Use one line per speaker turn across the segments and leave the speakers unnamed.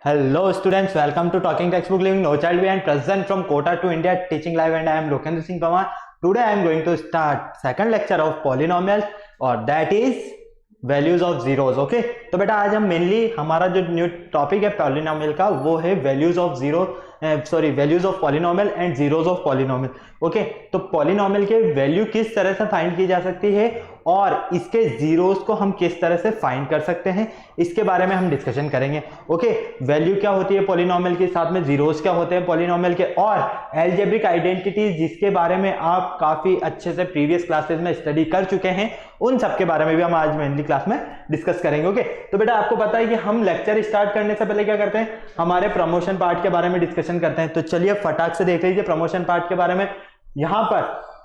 Hello students, welcome to Talking Textbook Living No Child Behind, present from Kota to India, teaching live, and I am Lokendra Singh Pawar. Today I am going to start second lecture of polynomials और that is values of zeros. Okay, तो बेटा आज हम mainly हमारा जो new topic है polynomial का वो है values of values of polynomial and zeros of polynomial. Okay, तो पॉलिनोमियल के वैल्यू किस तरह से फाइंड की जा सकती है और इसके जीरोज को हम किस तरह से फाइंड कर सकते हैं, इसके बारे में हम डिस्कशन करेंगे। ओके, वैल्यू क्या होती है पॉलिनोमियल के, साथ में जीरोज क्या होते हैं पॉलिनोमियल के, और एल्जेब्रिक आइडेंटिटीज जिसके बारे में आप काफी अच्छे से प्रीवियस क्लासेस में स्टडी कर चुके हैं, उन सब के बारे में भी हम आज मेनली क्लास में डिस्कस करेंगे। ओके, तो बेटा आपको पता है कि हम लेक्चर स्टार्ट करने से पहले क्या करते हैं, हमारे प्रमोशन पार्ट के बारे में डिस्कशन करते हैं। तो चलिए फटाक से देख लीजिए प्रमोशन पार्ट के बारे में। यहां पर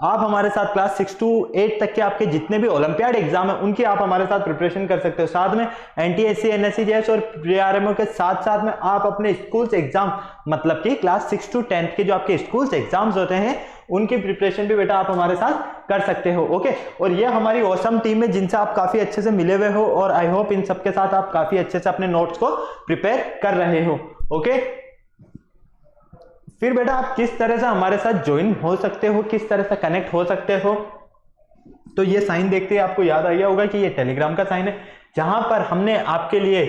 आप हमारे साथ क्लास 6 to 8 तक के आपके जितने भी ओलंपियाड एग्जाम है उनकी आप हमारे साथ प्रिपरेशन कर सकते हो। साथ में एनटीएससी, एनएससी, जेएस और प्रीआरएमओ के साथ साथ में आप अपने स्कूल्स एग्जाम मतलब कि क्लास 6 to 10 के जो आपके स्कूल्स एग्जाम्स होते हैं उनकी प्रिपरेशन भी बेटा आप हमारे साथ कर सकते हो। ओके, और ये हमारी ऑसम टीम है जिनसे आप काफी अच्छे से मिले हुए हो और आई होप इन सबके साथ आप काफी अच्छे से अपने नोट्स को प्रिपेयर कर रहे हो। ओके, फिर बेटा आप किस तरह से हमारे साथ ज्वाइन हो सकते हो, किस तरह से कनेक्ट हो सकते हो, तो ये साइन देखते ही आपको याद आ गया होगा कि ये टेलीग्राम का साइन है, जहां पर हमने आपके लिए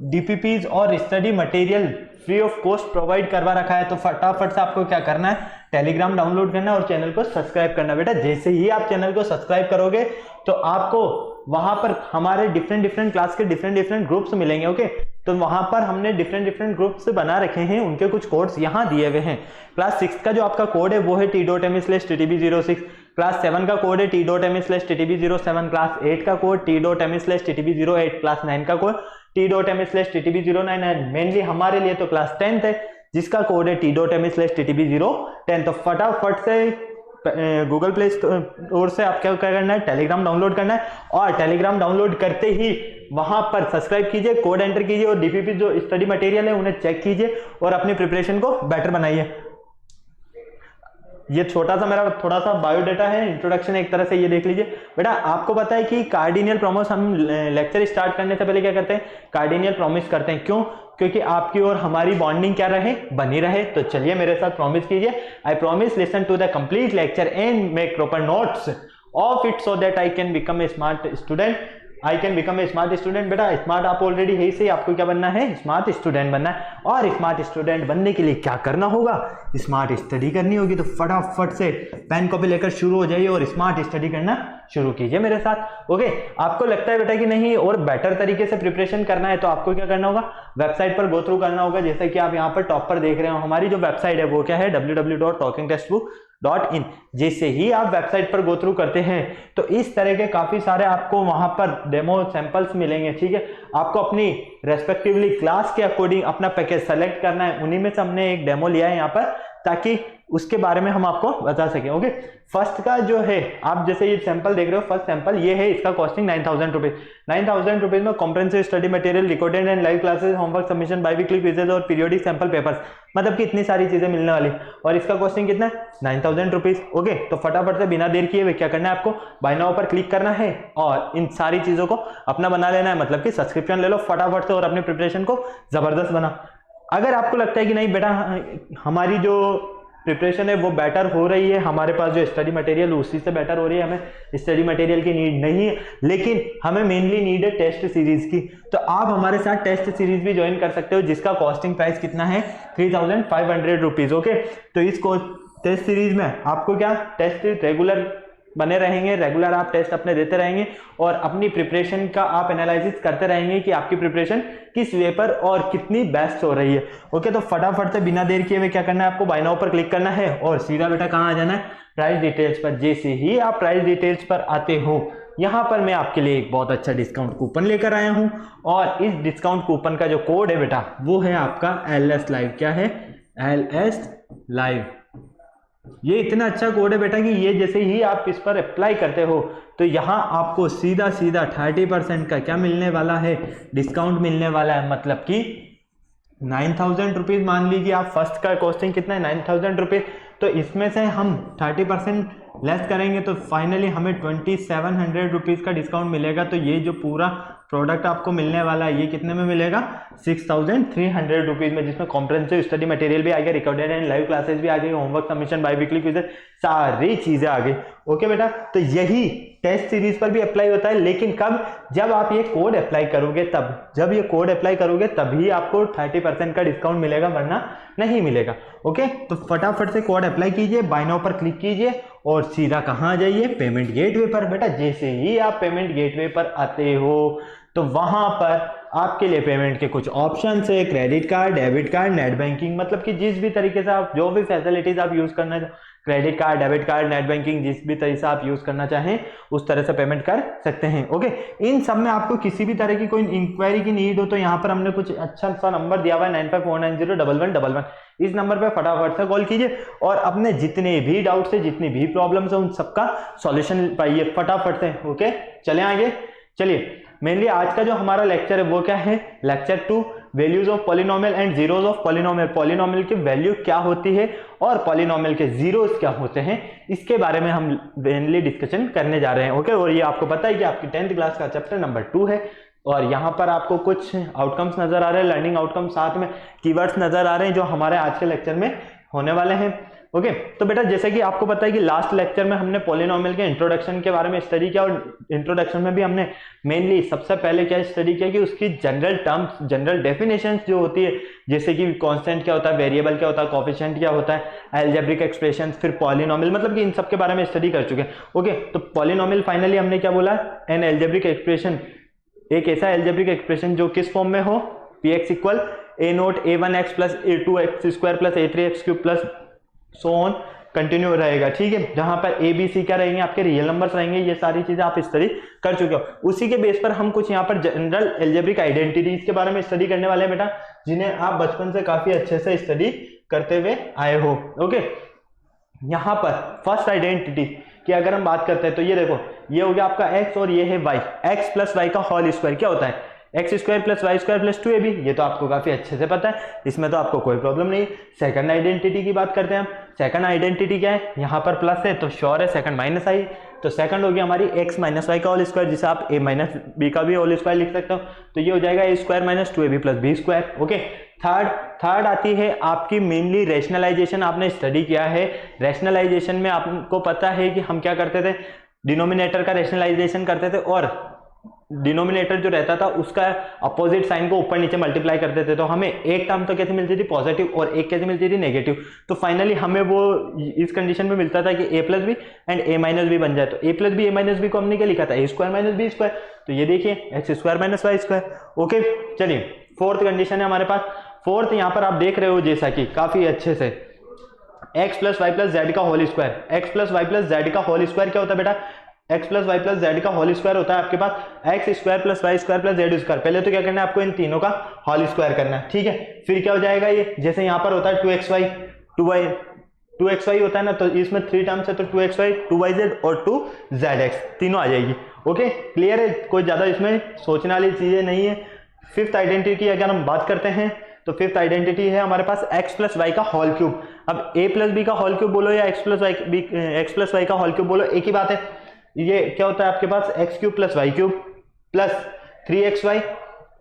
डीपीपीज और study material free of cost provide करवा रखा है। तो फटाफट से आपको क्या करना है, टेलीग्राम डाउनलोड करना है और चैनल को सब्सक्राइब करना। बेटा जैसे ही आप चैनल को सब्सक्राइब करोगे तो आपको वहां पर हमारे डिफरेंट क्लास के डिफरेंट ग्रुप्स मिलेंगे। ओके, तो वहां पर हमने डिफरेंट ग्रुप्स बना रखे हैं, उनके कुछ कोड्स यहां दिए हुए हैं। क्लास 6 का जो आपका कोड है वो है t.me/ttb06, क्लास 7 का कोड है t.me/ttb07, क्लास 8 का कोड t.me/ttb08, क्लास 9 का कोड t.me/ttb09 है। मेनली हमारे लिए तो क्लास 10th है जिसका कोड है t.me/ttb010। तो फटाफट से गूगल प्ले स्टोर से आप क्या करना है, टेलीग्राम डाउनलोड करना है और टेलीग्राम डाउनलोड करते ही वहां पर सब्सक्राइब कीजिए, कोड एंटर कीजिए और डीपीपी जो स्टडी मटेरियल है उन्हें चेक कीजिए और अपनी प्रिपरेशन को बेटर बनाइए। ये छोटा सा मेरा थोड़ा सा बायोडाटा है, इंट्रोडक्शन एक तरह से, ये देख लीजिए। बेटा आपको पता है कि कार्डिनियल प्रॉमिस हम लेक्चर स्टार्ट करने से पहले क्या करते हैं, कार्डिनियल प्रॉमिस करते हैं। क्यों? क्योंकि आपकी और हमारी बॉन्डिंग क्या रहे, बनी रहे। तो चलिए मेरे साथ प्रॉमिस कीजिए, I promise listen to the complete lecture and make proper notes of it so that I can become a smart student. I can become a smart student. बेटा स्मार्ट आप ऑलरेडी है, से आपको क्या बनना है, स्मार्ट स्टूडेंट बनना है। और स्मार्ट स्टूडेंट बनने के लिए क्या करना होगा, स्मार्ट स्टडी करनी होगी। तो फटाफट से पेन कॉपी लेकर शुरू हो जाइए और स्मार्ट स्टडी करना शुरू कीजिए मेरे साथ। ओके, आपको लगता है बेटा कि नहीं और बेटर तरीके से प्रिपरेशन करना है तो आपको क्या करना होगा, वेबसाइट पर गो थ्रू करना होगा। जैसे कि आप यहाँ पर टॉप पर देख रहे हो, हमारी जो वेबसाइट है वो क्या है, www.talkingtextbook.in। जैसे ही आप वेबसाइट पर गो थ्रू करते हैं तो इस तरह के काफी सारे आपको वहां पर डेमो सैंपल्स मिलेंगे। ठीक है, आपको अपनी रेस्पेक्टिवली क्लास के अकॉर्डिंग अपना पैकेज सेलेक्ट करना है। उन्हीं में से हमने एक डेमो लिया है यहाँ पर ताकि उसके बारे में हम आपको बता सकें। ओके, फर्स्ट का जो है, आप जैसे ये सैंपल देख रहे हो, फर्स्ट सैंपल ये है, इसका कॉस्टिंग 9000 रुपीज। 9000 रुपीज में comprehensive study material, recorded and live classes, homework submission, biweekly quizzes और पीरियोडिक सैंपल पेपर्स, मतलब कि इतनी सारी चीजें मिलने वाली। और इसका कॉस्टिंग कितना है, 9000 रुपीज। ओके, तो फटाफट से बिना देर किए क्या करना है, आपको बाय नाउ पर क्लिक करना है और इन सारी चीजों को अपना बना लेना है, मतलब कि सब्सक्रिप्शन ले लो फटाफट से और अपनी प्रिपरेशन को जबरदस्त बना। अगर आपको लगता है कि नहीं बेटा हमारी जो प्रिपरेशन है वो बेटर हो रही है, हमारे पास जो स्टडी मटेरियल उसी से बेटर हो रही है, हमें स्टडी मटेरियल की नीड नहीं है, लेकिन हमें मेनली नीड है टेस्ट सीरीज की, तो आप हमारे साथ टेस्ट सीरीज भी ज्वाइन कर सकते हो जिसका कॉस्टिंग प्राइस कितना है, 3500 रुपीज। ओके, तो इस टेस्ट सीरीज में आपको क्या, टेस्ट रेगुलर बने रहेंगे, रेगुलर आप टेस्ट अपने देते रहेंगे और अपनी प्रिपरेशन का आप एनालिसिस करते रहेंगे कि आपकी प्रिपरेशन किस वे पर और कितनी बेस्ट हो रही है। ओके, तो फटाफट से बिना देर किए हुए क्या करना है, आपको बाय नाउ पर क्लिक करना है और सीधा बेटा कहाँ आ जाना है, प्राइस डिटेल्स पर। जैसे ही आप प्राइस डिटेल्स पर आते हो, यहाँ पर मैं आपके लिए एक बहुत अच्छा डिस्काउंट कूपन लेकर आया हूँ और इस डिस्काउंट कूपन का जो कोड है बेटा वो है आपका LS लाइव। क्या है, LS लाइव। ये इतना अच्छा कोड है बेटा कि ये जैसे ही आप इस पर अप्लाई करते हो तो यहाँ आपको सीधा 30% का क्या मिलने वाला है, डिस्काउंट मिलने वाला है। मतलब कि 9000 रुपीज, मान लीजिए आप फर्स्ट का कॉस्टिंग कितना है, 9000 रुपीज, तो इसमें से हम 30% लेस करेंगे तो फाइनली हमें 2700 रुपीज का डिस्काउंट मिलेगा। तो ये जो पूरा प्रोडक्ट आपको मिलने वाला है, ये कितने में मिलेगा 6300 रुपीज में, जिसमें कॉम्प्रिहेंसिव स्टडी मटेरियल भी आ गया, रिकॉर्डेड एंड लाइव क्लासेस भी आ गई, homework submission, by weekly quiz, सारी चीजें आ गई। ओके बेटा, तो यही टेस्ट सीरीज पर भी अप्लाई होता है, लेकिन कब, जब आप ये कोड अप्लाई करोगे तब, जब ये कोड अप्लाई करोगे तभी आपको 30% का डिस्काउंट मिलेगा, वरना नहीं मिलेगा। ओके, तो फटाफट से कोड अप्लाई कीजिए, बाय नाउ पर क्लिक कीजिए और सीधा कहाँ आ जाइए, पेमेंट गेटवे पर। बेटा जैसे ही आप पेमेंट गेटवे पर आते हो तो वहां पर आपके लिए पेमेंट के कुछ ऑप्शन है, credit card, debit card, net banking, मतलब कि जिस भी तरीके से आप जो भी फैसिलिटीज आप यूज करना, credit card, debit card, net banking, जिस भी तरीके से आप यूज करना चाहें उस तरह से पेमेंट कर सकते हैं। ओके, इन सब में आपको किसी भी तरह की कोई इंक्वायरी की नीड हो तो यहाँ पर हमने कुछ अच्छा सा नंबर दिया हुआ है 9549011111, इस नंबर पर फटाफट से कॉल कीजिए और अपने जितने भी डाउट्स है, जितनी भी प्रॉब्लम्स है, उन सबका सॉल्यूशन पाइए फटाफट से। ओके, चले आगे। चलिए, मेनली आज का जो हमारा लेक्चर है वो क्या है, lecture 2, values of polynomial and zeros of polynomial. Polynomial की वैल्यू क्या होती है और पॉलिनोमियल के जीरोज क्या होते हैं, इसके बारे में हम मेनली डिस्कशन करने जा रहे हैं। ओके, और ये आपको पता है कि आपकी 10th क्लास का चैप्टर नंबर 2 है और यहाँ पर आपको कुछ आउटकम्स नजर आ रहे हैं, लर्निंग आउटकम्स, साथ में कीवर्ड्स नजर आ रहे हैं जो हमारे आज के लेक्चर में होने वाले हैं। ओके, तो बेटा जैसे कि आपको पता है कि लास्ट लेक्चर में हमने पॉलिनोमियल के इंट्रोडक्शन के बारे में स्टडी किया और इंट्रोडक्शन में भी हमने मेनली सबसे पहले क्या स्टडी किया कि उसकी जनरल टर्म्स, जनरल डेफिनेशंस जो होती है, जैसे कि कांस्टेंट क्या होता है, वेरिएबल क्या होता है, कोएफिशिएंट क्या होता है, अलजेब्रिक एक्सप्रेशन, फिर पॉलिनोमियल, मतलब कि इन सब के बारे में स्टडी कर चुके हैं। ओके, तो पॉलिनोमियल फाइनली हमने क्या बोला, एन अलजेब्रिक एक्सप्रेशन, एक ऐसा अलजेब्रिक एक्सप्रेशन जो किस फॉर्म में हो, px equal a0 a1x plus a2x square plus a3x cube plus so on continue रहेगा। ठीक है, जहां पर ए बी सी क्या रहेंगे, आपके रियल नंबर्स रहेंगे, ये सारी चीजें आप स्टडी कर चुके हो। उसी के बेस पर हम कुछ यहाँ पर जनरल अलजेब्रिक आइडेंटिटीज के बारे में स्टडी करने वाले हैं बेटा, जिन्हें आप बचपन से काफी अच्छे से स्टडी करते हुए आए हो। ओके, यहाँ पर फर्स्ट आइडेंटिटी की अगर हम बात करते हैं तो ये देखो, ये हो गया आपका x और ये है y, x प्लस वाई का होल स्क्वायर क्या होता है, X square plus Y square plus 2ab, ये तो आपको काफी अच्छे से पता है, इसमें तो आपको कोई प्रॉब्लम नहीं। सेकंड आइडेंटिटी की बात करते हैं हम, सेकंड आइडेंटिटी क्या है, यहाँ पर प्लस है तो श्योर है सेकंड माइनस आई, तो सेकंड हो गया हमारी x माइनस वाई का होल स्क्वायर, जिसे आप a माइनस बी का भी होल स्क्वायर लिख सकते हो, तो ये हो जाएगा a square minus 2ab plus B square. Okay, third आती है आपकी मेनली रैशनलाइजेशन, आपने स्टडी किया है, रैशनलाइजेशन में आपको पता है कि हम क्या करते थे, डिनोमिनेटर का रैशनलाइजेशन करते थे और डिनोमिनेटर जो रहता था उसका अपोजिट साइन को ऊपर नीचे मल्टीप्लाई करते थे, तो हमें एक टर्म तो कैसे मिलती थी पॉजिटिव और एक कैसे मिलती थी नेगेटिव, तो फाइनली हमें वो इस कंडीशन में मिलता था कि a plus B and a minus B बन जाए, तो a plus B a minus B को हमने क्या लिखा था, a square minus B square, तो ये देखिए X square minus Y square. Okay, चलिए फोर्थ कंडीशन है हमारे पास, फोर्थ यहाँ पर आप देख रहे हो जैसा कि काफी अच्छे से x plus Y plus Z का whole square, X plus Y plus Z का होल स्क्वायर क्या होता है बेटा, x plus Y plus Z का होल स्क्वायर होता है आपके पास X square plus Y square plus Z square. पहले तो क्या करना है आपको, इन तीनों का होल स्क्वायर करना है। ठीक है, फिर क्या हो जाएगा, ये जैसे यहाँ पर होता है 2xy होता है ना, तो इसमें 3 टर्म्स है तो 2xy 2yz और 2zx तीनों आ जाएगी। ओके, क्लियर है, कोई ज्यादा इसमें सोचने वाली चीजें नहीं है। फिफ्थ आइडेंटिटी की अगर हम बात करते हैं तो फिफ्थ आइडेंटिटी है हमारे पास x प्लस वाई का होल क्यूब। अब a प्लस बी का होल क्यूब बोलो या x प्लस वाई का होल क्यूब बोलो, एक ही बात है। ये क्या होता है आपके पास, x cube plus Y cube plus 3xy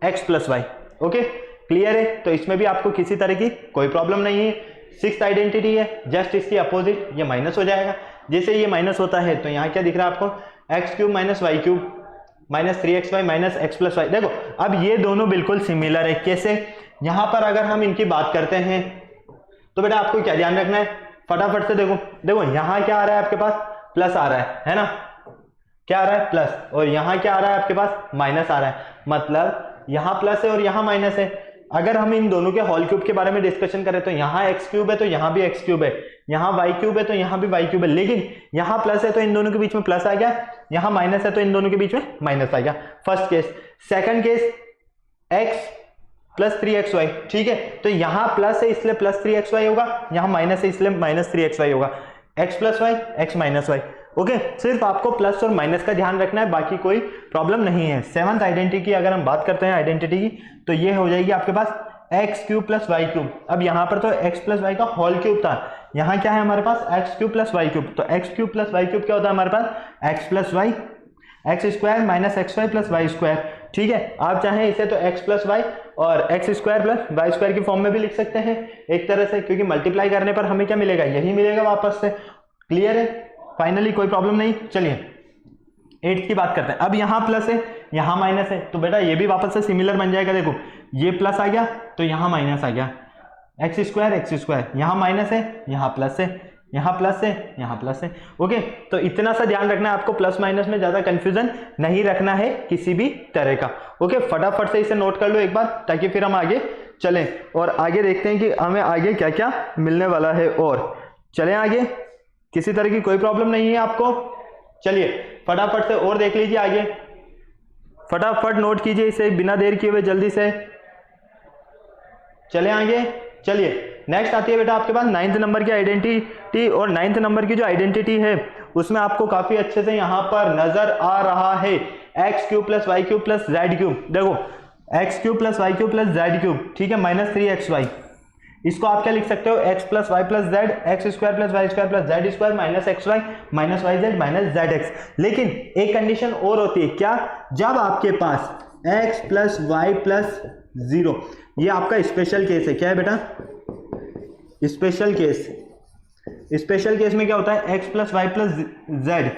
X plus Y. Okay, clear है, तो इसमें भी आपको किसी तरह की कोई प्रॉब्लम नहीं है। सिक्स्थ आइडेंटिटी है जस्ट इसकी अपोजिट, ये माइनस हो जाएगा, जैसे ये माइनस होता है तो यहाँ क्या दिख रहा है आपको, X cube minus Y cube minus 3xy minus X plus Y. देखो अब ये दोनों बिल्कुल सिमिलर है, कैसे, यहाँ पर अगर हम इनकी बात करते हैं तो बेटा आपको क्या ध्यान रखना है, फटाफट से देखो यहाँ क्या आ रहा है आपके पास, प्लस आ रहा है ना, क्या आ रहा है प्लस, और यहाँ क्या आ रहा है आपके पास माइनस आ रहा है, मतलब यहाँ प्लस है और यहाँ माइनस है। अगर हम इन दोनों के होल क्यूब के बारे में डिस्कशन करें तो यहाँ एक्स क्यूब है तो यहाँ भी एक्स क्यूब है, यहाँ वाई क्यूब है तो यहाँ भी वाई क्यूब है, लेकिन यहाँ प्लस है तो इन दोनों के बीच में प्लस आ गया, यहाँ माइनस है तो इन दोनों के बीच में माइनस आ गया, first case. Second case x plus 3xy, ठीक है, तो यहाँ प्लस है इसलिए प्लस 3xy होगा, यहाँ माइनस है इसलिए माइनस 3xy होगा, x plus Y X minus Y. Okay, सिर्फ आपको प्लस और माइनस का ध्यान रखना है, बाकी कोई प्रॉब्लम नहीं है। सेवंथ आइडेंटिटी की अगर हम बात करते हैं आइडेंटिटी की, तो ये हो जाएगी आपके पास x cube plus Y cube. अब यहाँ पर तो एक्स प्लस वाई का होल क्यूब था, यहाँ क्या है हमारे पास x cube plus Y cube, तो x cube plus Y cube क्या होता है हमारे पास, x plus Y x square minus x y plus Y square. ठीक है, आप चाहें इसे तो x प्लस वाई और x square plus Y square की फॉर्म में भी लिख सकते हैं एक तरह से, क्योंकि मल्टीप्लाई करने पर हमें क्या मिलेगा, यही मिलेगा वापस से। क्लियर है, फाइनली कोई प्रॉब्लम नहीं। चलिए 8 की बात करते हैं। अब यहाँ प्लस है यहाँ माइनस है, तो बेटा ये भी वापस से सिमिलर बन जाएगा। देखो ये प्लस आ गया तो यहाँ माइनस आ गया, एक्स स्क्वायर, यहाँ माइनस है यहाँ प्लस है, यहाँ प्लस है यहाँ प्लस है। ओके, तो इतना सा ध्यान रखना है आपको, प्लस माइनस में ज्यादा कंफ्यूजन नहीं रखना है किसी भी तरह का। ओके, फटाफट से इसे नोट कर लो एक बार, ताकि फिर हम आगे चलें और आगे देखते हैं कि हमें आगे क्या क्या मिलने वाला है। और चलें आगे, किसी तरह की कोई प्रॉब्लम नहीं है आपको। चलिए फटाफट से और देख लीजिए आगे, फटाफट नोट कीजिए इसे बिना देर किए हुए, जल्दी से चलें आगे। चलिए नेक्स्ट आती है बेटा आपके पास 9th नंबर की आइडेंटिटी, और 9th नंबर की जो आइडेंटिटी है उसमें आपको काफी अच्छे से यहां पर नजर आ रहा है x cube plus Y cube plus Z cube. देखो x cube plus Y cube plus Z cube, ठीक है, माइनस 3xy। इसको आप क्या लिख सकते हो, X plus Y plus Z, X square plus Y square plus Z square minus x Y minus Y Z minus Z X. लेकिन एक कंडीशन और होती है, क्या, जब आपके पास एक्स प्लस वाई प्लस 0, ये आपका स्पेशल केस है। क्या है बेटा, स्पेशल केस। स्पेशल केस में क्या होता है, X plus Y plus Z,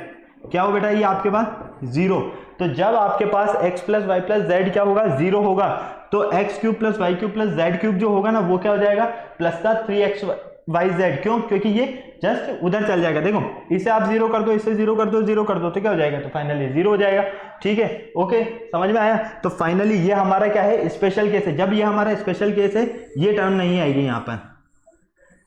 क्या हो बेटा, ये आपके पास 0। तो जब आपके पास x plus Y plus Z क्या होगा, 0 होगा, तो x cube plus Y cube plus Z cube जो होगा ना, वो क्या हो जाएगा, प्लस का 3xyz। क्यों, क्योंकि ये जस्ट उधर चल जाएगा। देखो इसे आप 0 कर दो, इसे 0 कर दो, 0 कर दो, तो क्या हो जाएगा, तो फाइनली 0 हो जाएगा। ठीक है, ओके, समझ में आया। तो फाइनली ये हमारा क्या है, स्पेशल केस है। जब ये हमारा स्पेशल केस है, ये टर्म नहीं आएगी यहाँ पर,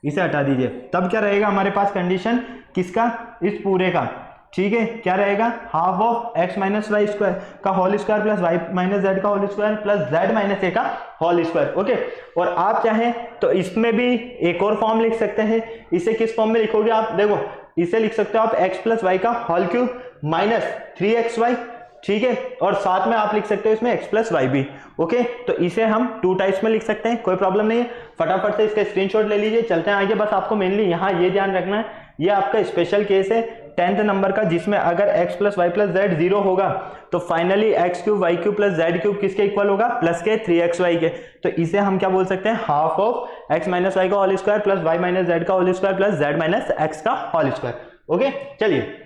इसे हटा दीजिए। तब क्या रहेगा हमारे पास कंडीशन, किसका, इस पूरे का। ठीक है, क्या रहेगा, half of x minus Y square का whole square plus y minus z का whole square plus z minus a का होल स्क्वायर। ओके, और आप चाहें तो इसमें भी एक और फॉर्म लिख सकते हैं। इसे किस फॉर्म में लिखोगे आप, देखो इसे लिख सकते हो आप एक्स प्लस वाई का होल क्यूब माइनस 3xy। ठीक है, और साथ में आप लिख सकते हो इसमें एक्स प्लस वाई भी। ओके, तो इसे हम 2 टाइप्स में लिख सकते हैं, कोई प्रॉब्लम नहीं है। फटाफट से इसका स्क्रीनशॉट ले लीजिए, चलते हैं आगे। बस आपको मेनली यहाँ ये ध्यान रखना है, ये आपका स्पेशल केस है 10th नंबर का, जिसमें अगर x plus Y plus Z 0 होगा तो finally X cube Y cube plus Z cube किसके इक्वल होगा, प्लस के 3xy के। तो इसे हम क्या बोल सकते हैं, half of x minus y का whole square plus y minus z का whole square plus z minus x का होल स्क्वायर। ओके, चलिए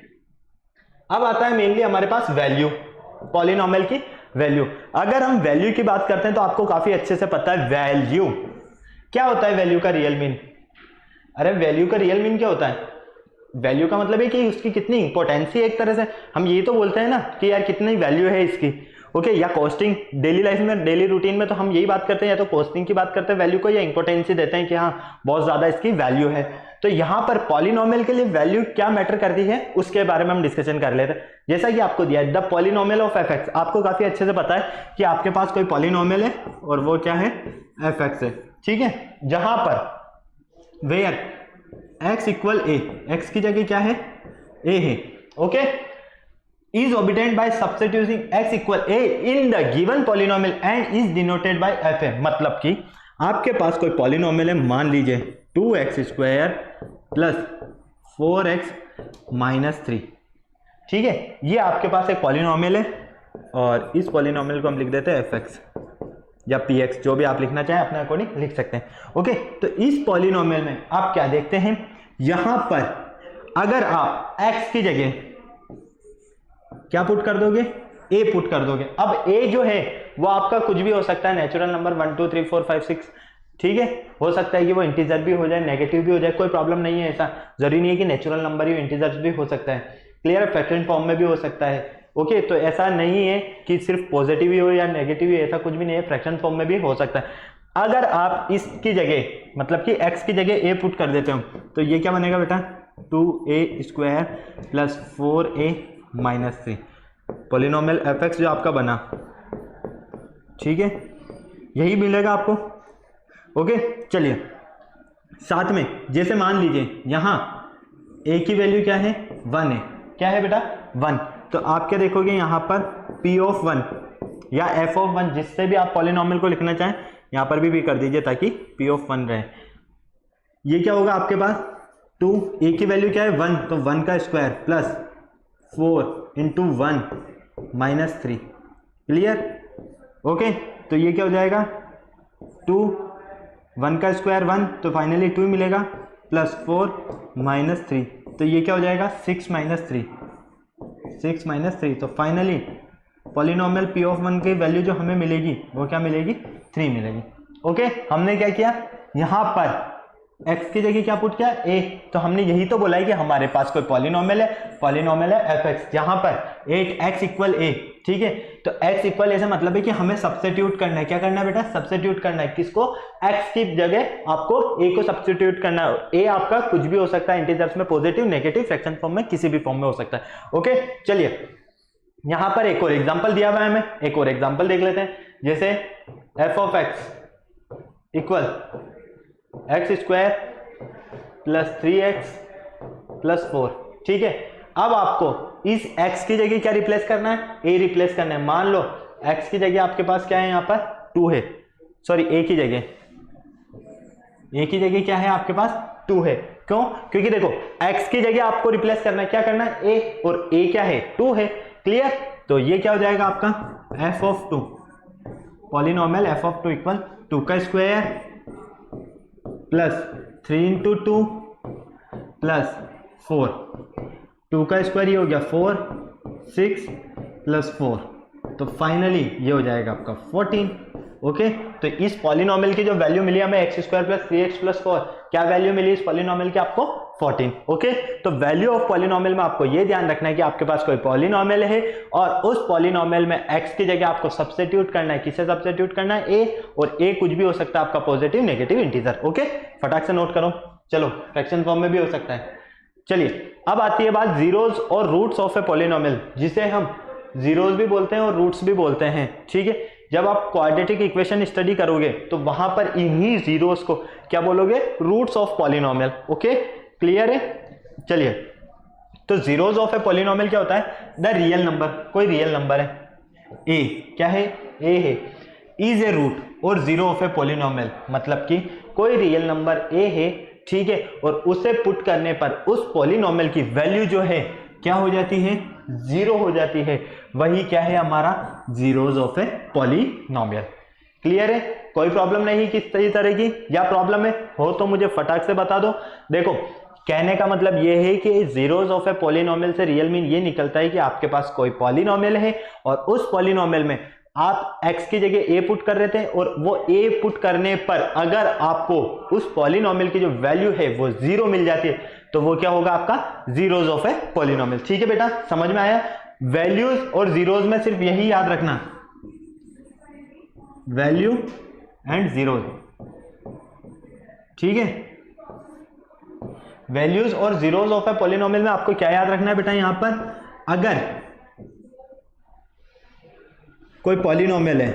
अब आता है मेनली हमारे पास वैल्यू, पॉलिनोमियल की वैल्यू। अगर हम वैल्यू की बात करते हैं तो आपको काफी अच्छे से पता है वैल्यू क्या होता है, वैल्यू का रियल मीन। अरे वैल्यू का रियल मीन क्या होता है, वैल्यू का मतलब है कि उसकी कितनी इंपॉर्टेंसी है। एक तरह से हम ये तो बोलते हैं ना कि यार कितनी वैल्यू है इसकी। ओके, या कॉस्टिंग, डेली लाइफ में, डेली रूटीन में तो हम यही बात करते हैं, या तो कॉस्टिंग की बात करते हैं वैल्यू को, या इंपॉर्टेंसी देते हैं कि हाँ बहुत ज्यादा इसकी वैल्यू है। तो यहाँ पर पॉलिनोमियल के लिए वैल्यू क्या मैटर करती है उसके बारे में हम डिस्कशन कर लेते हैं। जैसा कि आपको दिया है the polynomial of F x, आपको काफी अच्छे से पता है कि आपके पास कोई पॉलिनोमियल है और वो क्या है, एफ एक्स है। ठीक है, जहां पर where x equal a, x की जगह क्या है, a है। Okay, is obtained by substituting x equal a in the given polynomial and is denoted by f a. मतलब कि आपके पास कोई पॉलिनोमियल है, मान लीजिए 2x square plus 4x minus 3। ठीक है, ये आपके पास एक पॉलिनोमियल है और इस पॉलिनोमियल को हम लिख देते हैं एफ एक्स या पी एक्स, जो भी आप लिखना चाहें अपने अकॉर्डिंग लिख सकते हैं। ओके, तो इस पॉलिनोमियल में आप क्या देखते हैं, यहां पर अगर आप x की जगह क्या पुट कर दोगे, a पुट कर दोगे। अब a जो है वो आपका कुछ भी हो सकता है, नेचुरल नंबर 1 2 3 4 5 6। ठीक है, हो सकता है कि वो इंटीजर भी हो जाए, नेगेटिव भी हो जाए, कोई प्रॉब्लम नहीं है। ऐसा जरूरी नहीं है कि नेचुरल नंबर ही, इंटीजर्स भी हो सकता है। क्लियर, फ्रैक्शन फॉर्म में भी हो सकता है। ओके, तो ऐसा नहीं है कि सिर्फ पॉजिटिव ही हो या नेगेटिव ही, ऐसा कुछ भी नहीं है, फ्रैक्शन फॉर्म में भी हो सकता है। अगर आप इसकी जगह मतलब कि x की जगह a पुट कर देते हो तो ये क्या बनेगा बेटा, 2a square plus 4a minus 3, polynomial F x जो आपका बना। ठीक है, यही मिलेगा आपको। ओके, चलिए साथ में जैसे मान लीजिए यहाँ a की वैल्यू क्या है, 1 है। क्या है बेटा, 1। तो आप क्या देखोगे यहाँ पर p ऑफ 1 या f ऑफ 1, जिससे भी आप पॉलिनोमियल को लिखना चाहें यहाँ पर भी कर दीजिए ताकि p ऑफ 1 रहे। ये क्या होगा आपके पास, 2, a की वैल्यू क्या है 1, तो 1 का square plus 4 into 1 minus 3। Clear, okay, तो ये क्या हो जाएगा 2, 1 का स्क्वायर 1, तो फाइनली 2 मिलेगा, प्लस 4 माइनस 3, तो ये क्या हो जाएगा 6 माइनस 3, तो फाइनली पॉलिनोमियल p ऑफ 1 की वैल्यू जो हमें मिलेगी वो क्या मिलेगी 3 मिलेगी। ओके, हमने क्या किया, यहाँ पर x की जगह क्या पुट किया a, तो हमने यही तो बोला है कि हमारे पास कोई पॉलिनोमियल है fx, जहां पर 8x इक्वल a, ठीक है, तो x इक्वल a से मतलब है कि हमें सब्स्टिट्यूट करना है, क्या करना है बेटा, सब्स्टिट्यूट करना है, किसको, x की जगह आपको a को सब्स्टिट्यूट करना है। a आपका कुछ भी हो सकता है इंटीजर्स में, पॉजिटिव नेगेटिव फ्रैक्शन फॉर्म में, किसी भी फॉर्म में हो सकता है। ओके, चलिए यहां पर एक और एग्जांपल दिया हुआ है, हमें एक और एग्जांपल देख लेते हैं, जैसे f of x equal x square plus 3x plus 4, ठीक है। अब आपको इस x की जगह क्या रिप्लेस करना है, a रिप्लेस करना है। मान लो x की जगह आपके पास क्या है, यहाँ पर 2 है, सॉरी a की जगह क्या है आपके पास 2 है, क्यों, क्योंकि देखो x की जगह आपको रिप्लेस करना है, क्या करना है a, और a क्या है 2 है, क्लियर। तो ये क्या हो जाएगा आपका f of 2, polynomial f of 2 equal 2 का स्क्वायर प्लस 3 इंटू 2 प्लस 4, 2 का स्क्वायर ये हो गया 4, 6 प्लस 4, तो फाइनली ये हो जाएगा आपका 14। ओके, तो इस पॉलिनोमियल की जो वैल्यू मिली हमें x square plus 3x plus 4, क्या वैल्यू मिली इस पॉलिनोमियल की आपको 14। ओके, तो वैल्यू ऑफ पॉलिनोमियल में आपको ये ध्यान रखना है कि आपके पास कोई पॉलिनोमियल है और उस पॉलिनोमियल में x की जगह आपको सब्स्टिट्यूट करना है, किसे सब्स्टिट्यूट करना है, a, और a कुछ भी हो सकता है आपका पॉजिटिव नेगेटिव इंटीजर। ओके, फटाक से नोट करो, चलो फ्रैक्शन फॉर्म में भी हो सकता है। चलिए अब आती है बात जीरोस और रूट्स ऑफ ए पॉलिनोमियल, जिसे हम जीरोस भी बोलते हैं और रूट्स भी बोलते हैं, ठीक है। जब आप क्वाड्रेटिक इक्वेशन स्टडी करोगे तो वहां पर इन्हीं जीरोस को क्या बोलोगे, roots of polynomial. Okay, clear है। चलिए, तो जीरोस ऑफ ए पॉलिनोमियल क्या होता है, द रियल नंबर, कोई रियल नंबर है a, क्या है a है, इज ए रूट और जीरो ऑफ ए पॉलिनोमियल, मतलब कि कोई रियल नंबर a है, ठीक है, और उसे पुट करने पर उस पॉलिनोमियल की वैल्यू जो है क्या हो जाती है, जीरो हो जाती है, वही क्या है हमारा zeros of a polynomial. Clear है, कोई प्रॉब्लम नहीं किस तरह की, या प्रॉब्लम है हो तो मुझे फटाक से बता दो। देखो कहने का मतलब ये है कि जीरोस ऑफ ए पॉलिनोमियल से रियल मीन ये निकलता है कि आपके पास कोई पॉलिनोमियल है और उस पॉलिनोमियल में आप x की जगह a पुट कर रहे थे, और वो a पुट करने पर अगर आपको उस पॉलिनोमियल की जो वैल्यू है वो जीरो मिल जाती है, तो वो क्या होगा आपका जीरोस ऑफ ए पॉलिनोमियल। ठीक है बेटा, समझ में आया। वैल्यूज और जीरोस में सिर्फ यही याद रखना, वैल्यू एंड जीरोस, ठीक है। वैल्यूज और जीरोस ऑफ ए पॉलिनोमियल में आपको क्या याद रखना है बेटा, यहां पर अगर कोई पॉलिनोमियल है,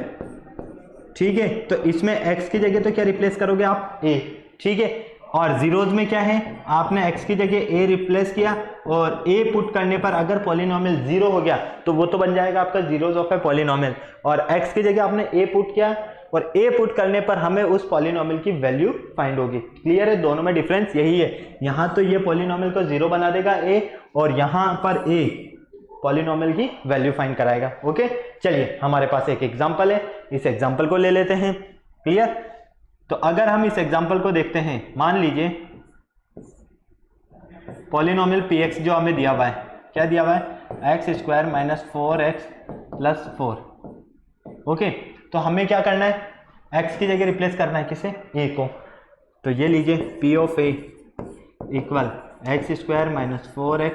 ठीक है, तो इसमें x की जगह तो क्या रिप्लेस करोगे आप a, ठीक है, और जीरोस में क्या है, आपने x की जगह a रिप्लेस किया और a पुट करने पर अगर पॉलिनोमियल जीरो हो गया तो वो तो बन जाएगा आपका जीरोस ऑफ ए पॉलिनोमियल, और x की जगह आपने a पुट किया और a पुट करने पर हमें उस पॉलिनोमियल की वैल्यू फाइंड होगी। क्लियर है, दोनों में डिफरेंस यही है, यहां तो ये पॉलिनोमियल को जीरो बना देगा a, और यहां पर a पॉलिनोमियल की वैल्यू फाइंड कराएगा। ओके, चलिए हमारे पास एक एग्जांपल है, इस एग्जांपल को ले लेते हैं। क्लियर, तो अगर हम इस एग्जांपल को देखते हैं, मान लीजिए पॉलिनोमियल px जो हमें दिया हुआ है, क्या दिया हुआ है, X square minus 4x plus 4। Okay, तो हमें क्या करना है, x की जगह रिप्लेस करना है किसे, a को, तो ये लीजिए p of a equal x square minus 4x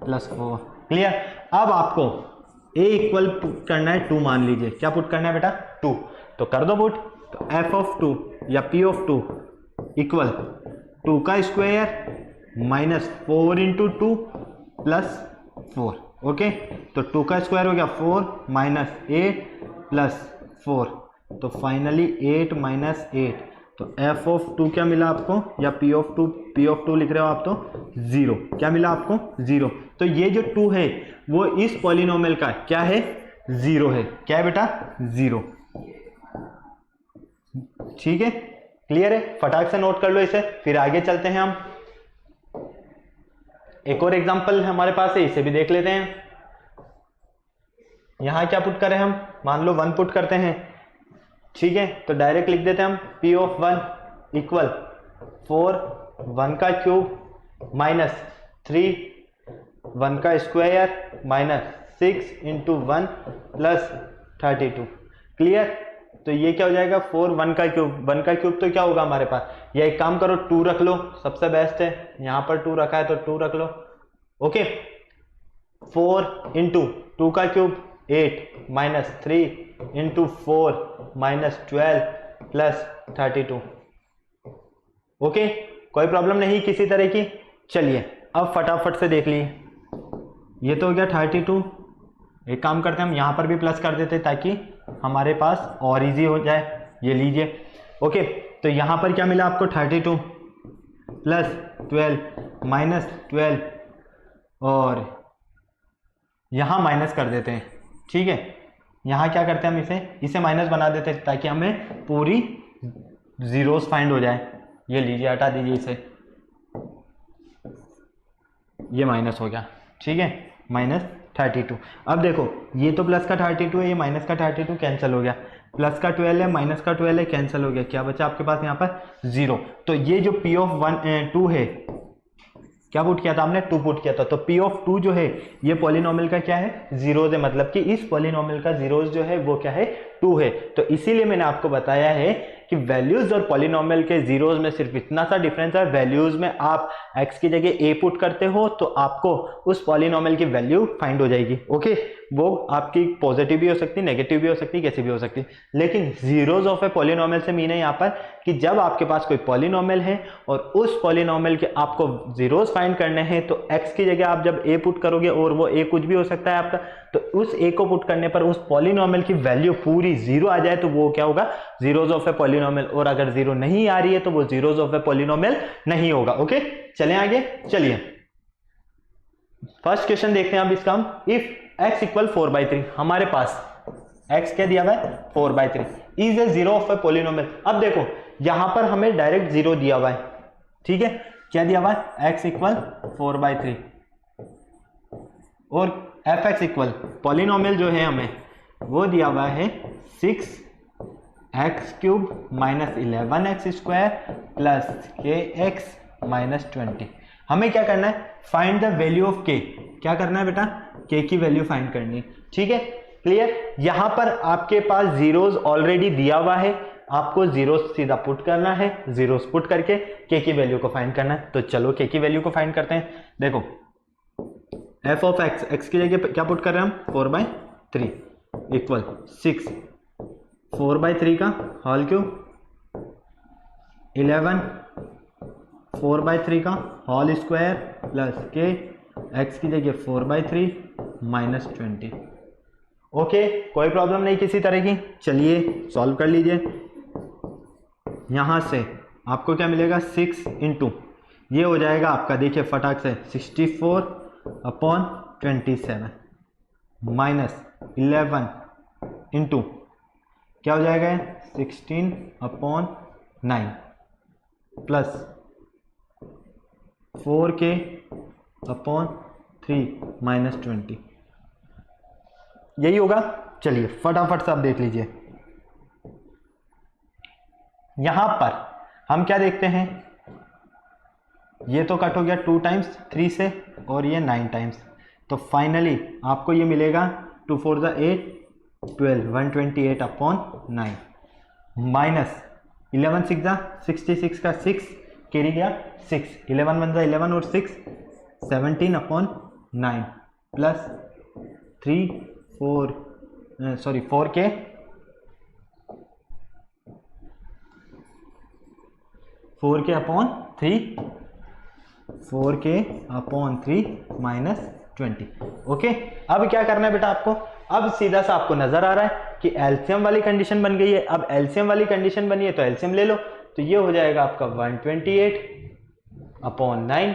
plus 4। Clear, अब आपको a इक्वल पुट करना है 2, मान लीजिए क्या पुट करना है बेटा 2, तो कर दो पुट, तो f ऑफ 2 या p ऑफ 2 इक्वल 2 का square minus 4 into 2 plus 4। Okay, तो 2 का स्क्वायर हो गया 4 माइनस 8 प्लस 4, तो फाइनली 8 माइनस 8, तो f ऑफ 2 क्या मिला आपको, या p ऑफ 2 लिख रहे हो आप तो 0, क्या मिला आपको 0। तो ये जो 2 है वो इस पॉलिनोमियल का क्या है, 0 है, क्या है बेटा 0। ठीक है, क्लियर है, फटाक से नोट कर लो इसे, फिर आगे चलते हैं हम। एक और एग्जांपल हमारे पास है, इसे भी देख लेते हैं। यहाँ क्या पुट करें हम, मान लो 1 पुट करते हैं, ठीक है, तो डायरेक्ट लिख देते हैं हम P ऑफ 1 इक्वल 4 1 का क्यूब माइनस 3 1 का square minus 6 into 1 plus 32। Clear. तो ये क्या हो जाएगा 4 1 का क्यूब, 1 का क्यूब तो क्या होगा हमारे पास, या एक काम करो 2 रख लो, सबसे बेस्ट है, यहाँ पर 2 रखा है तो 2 रख लो। ओके, 4 इंटू 2 का cube 8 minus 3 into 4 minus 12 plus 32। Okay, कोई प्रॉब्लम नहीं किसी तरह की। चलिए अब फटाफट से देख लिए, ये तो हो गया 32। एक काम करते हैं हम यहाँ पर भी प्लस कर देते ताकि हमारे पास और इजी हो जाए। ये लीजिए। ओके, तो यहाँ पर क्या मिला आपको 32 प्लस 12 माइनस 12 और यहाँ माइनस कर देते हैं, ठीक है। यहाँ क्या करते हैं हम इसे माइनस बना देते हैं ताकि हमें पूरी जीरोस फाइंड हो जाए। ये लीजिए, हटा दीजिए इसे, ये माइनस हो गया, ठीक है, माइनस 32। अब देखो ये तो प्लस का 32 है, ये माइनस का 32 कैंसिल हो गया, प्लस का 12 है माइनस का 12 है कैंसिल हो गया, क्या बचा आपके पास यहाँ पर 0। तो ये जो P ऑफ 2 है, क्या पुट किया था हमने, 2 पुट किया था, तो P ऑफ 2 जो है ये पॉलिनोमियल का क्या है, जीरोज है, मतलब कि इस पॉलिनोमियल का जीरोज जो है वो क्या है 2 है। तो इसीलिए मैंने आपको बताया है कि वैल्यूज और पॉलिनोमियल के जीरोज में सिर्फ इतना सा डिफरेंस है, वैल्यूज में आप x की जगह a पुट करते हो तो आपको उस पॉलिनोमियल की वैल्यू फाइंड हो जाएगी। ओके, वो आपकी पॉजिटिव भी हो सकती है, नेगेटिव भी हो सकती है, कैसी भी हो सकती है, लेकिन जीरोज ऑफ ए पॉलिनोमियल से मीन है यहाँ पर कि जब आपके पास कोई पॉलिनोमियल है और उस पॉलिनोमियल के आपको जीरोज फाइंड करने हैं तो x की जगह आप जब a पुट करोगे, और वो a कुछ भी हो सकता है आपका, तो उस a को पुट करने पर उस पॉलिनोमियल की वैल्यू पूरी 0 आ जाए तो वो क्या होगा, जीरोज ऑफ ए पॉलिनोमियल, और अगर 0 नहीं आ रही है तो वो जीरोज ऑफ ए पॉलिनोमियल नहीं होगा। ओके, चलें आगे। चलिए फर्स्ट क्वेश्चन देखते हैं अब इसका हम, इफ x इक्वल 4/3, हमारे पास x क्या दिया हुआ है 4/3 is a zero of a polynomial. अब देखो यहां पर हमें डायरेक्ट 0 दिया हुआ है, ठीक है, क्या दिया हुआ है x इक्वल 4/3 और fx इक्वल पॉलिनोमियल जो है हमें वो दिया हुआ है 6x cube minus 11x square plus kx minus 20। हमें क्या करना है, find the value of k। क्या करना है बेटा, k की वैल्यू फाइंड करनी है, ठीक है, क्लियर। यहां पर आपके पास जीरोस ऑलरेडी दिया हुआ है, आपको जीरोस सीधा पुट करना है, जीरोस पुट करके k की वैल्यू को फाइंड करना है। तो चलो k की वैल्यू को फाइंड करते हैं। देखो f ऑफ x, x की जगह क्या पुट कर रहे हैं हम 4/3 इक्वल 6 4/3 का होल क्यूब 11 4/3 का होल स्क्वायर प्लस के x की जगह 4/3 माइनस 20। ओके, कोई प्रॉब्लम नहीं किसी तरह की। चलिए सॉल्व कर लीजिए। यहां से आपको क्या मिलेगा 6 इंटू ये हो जाएगा आपका, देखिए फटाक से 64/27 माइनस 11 इंटू क्या हो जाएगा 16/9 प्लस 4k/3 माइनस 20, यही होगा। चलिए फटाफट से आप देख लीजिए, यहां पर हम क्या देखते हैं, ये तो कट हो गया 2 टाइम्स 3 से और ये 9 टाइम्स, तो फाइनली आपको ये मिलेगा 2 4 8 12 128/9 माइनस 11 6 66 का 6 कैरी गया 6 11 1 11 और 6 17/9 plus 4k 4k/3 minus 20। Okay, अब क्या करना है बेटा आपको, अब सीधा सा आपको नजर आ रहा है कि एलसीएम वाली कंडीशन बन गई है। अब एलसीएम वाली कंडीशन बनी है तो एलसीएम ले लो, तो ये हो जाएगा आपका 128/9,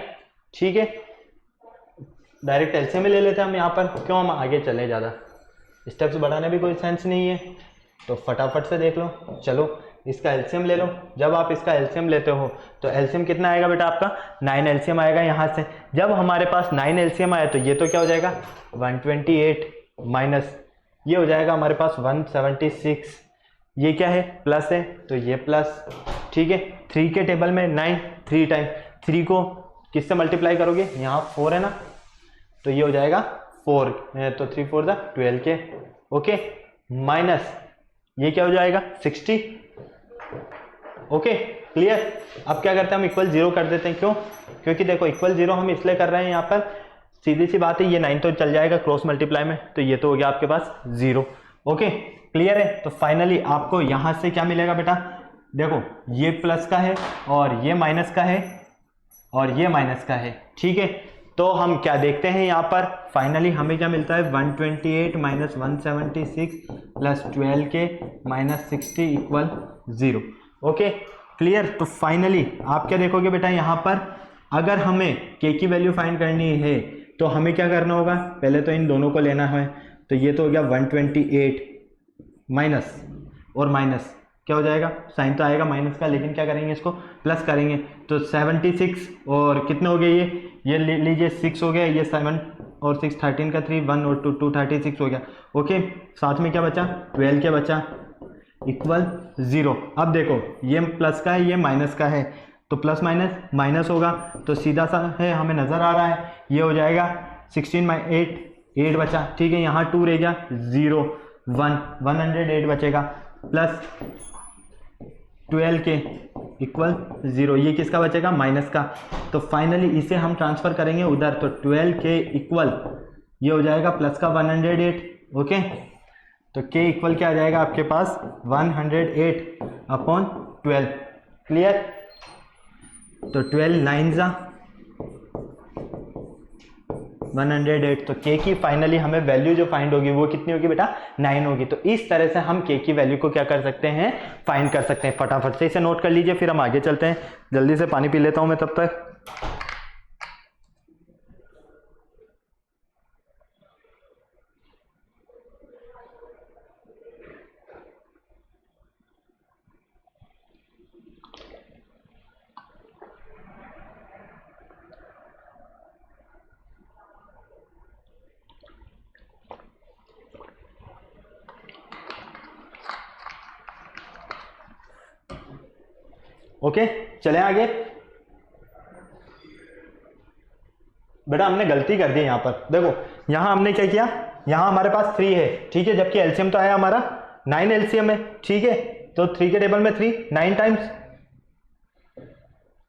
ठीक है। डायरेक्ट एलसीएम में ले लेते हैं हम यहाँ पर, क्यों हम आगे चले, ज़्यादा स्टेप्स बढ़ाने भी कोई सेंस नहीं है, तो फटाफट से देख लो। चलो इसका एलसीएम ले लो। जब आप इसका एलसीएम लेते हो तो एलसीएम कितना आएगा बेटा आपका 9 एलसीएम आएगा यहाँ से। जब हमारे पास 9 एलसीएम आया तो ये तो क्या हो जाएगा 128 माइनस ये हो जाएगा हमारे पास 176, ये क्या है प्लस है तो ये प्लस, ठीक है। 3 के टेबल में 9, 3 टाइम 3 को किससे मल्टीप्लाई करोगे, यहाँ 4 है ना, तो ये हो जाएगा 4, तो 3 4 12 के, ओके, माइनस ये क्या हो जाएगा 60, ओके क्लियर। अब क्या करते हैं हम इक्वल 0 कर देते हैं, क्यों, क्योंकि देखो इक्वल 0 हम इसलिए कर रहे हैं यहाँ पर, सीधी सी बात है, ये 9 तो चल जाएगा क्रॉस मल्टीप्लाई में, तो ये तो हो गया आपके पास 0, ओके क्लियर है। तो फाइनली आपको यहां से क्या मिलेगा बेटा, देखो ये प्लस का है और ये माइनस का है और ये माइनस का है, ठीक है। तो हम क्या देखते हैं यहाँ पर, फाइनली हमें क्या मिलता है 128 माइनस 176 प्लस 12 के माइनस 60 इक्वल 0, ओके क्लियर। तो फाइनली आप क्या देखोगे बेटा, यहाँ पर अगर हमें के की वैल्यू फाइंड करनी है तो हमें क्या करना होगा, पहले तो इन दोनों को लेना है, तो ये तो हो गया 128 माइनस और माइनस क्या हो जाएगा, साइन तो आएगा माइनस का, लेकिन क्या करेंगे इसको प्लस करेंगे, तो 76 और कितने हो गए ये ले लीजिए 6 हो गया, ये 7 और 6 13 का 3 1 और 2 236 हो गया, ओके। साथ में क्या बचा 12 क्या बचा इक्वल 0। अब देखो ये प्लस का है ये माइनस का है, तो प्लस माइनस माइनस होगा, तो सीधा सा है हमें नजर आ रहा है, ये हो जाएगा 16 8 बचा, ठीक है। यहाँ 2 रह गया 0 1 108 बचेगा प्लस 12 के इक्वल 0, ये किसका बचेगा माइनस का, तो फाइनली इसे हम ट्रांसफर करेंगे उधर, तो 12 के इक्वल ये हो जाएगा प्लस का 108, ओके। तो के इक्वल क्या आ जाएगा आपके पास 108 अपॉन 12, क्लियर। तो 12 9 जा 108, तो के की फाइनली हमें वैल्यू जो फाइंड होगी वो कितनी होगी बेटा 9 होगी। तो इस तरह से हम के की वैल्यू को क्या कर सकते हैं फाइंड कर सकते हैं। फटाफट से इसे नोट कर लीजिए, फिर हम आगे चलते हैं। जल्दी से पानी पी लेता हूं मैं तब तक। ओके चले आगे। बेटा हमने गलती कर दी यहाँ पर, देखो यहाँ हमने क्या किया, यहाँ हमारे पास 3 है, ठीक है, जबकि एलसीएम तो आया हमारा 9 एलसीएम है, ठीक है। तो 3 के टेबल में 3 9 टाइम्स,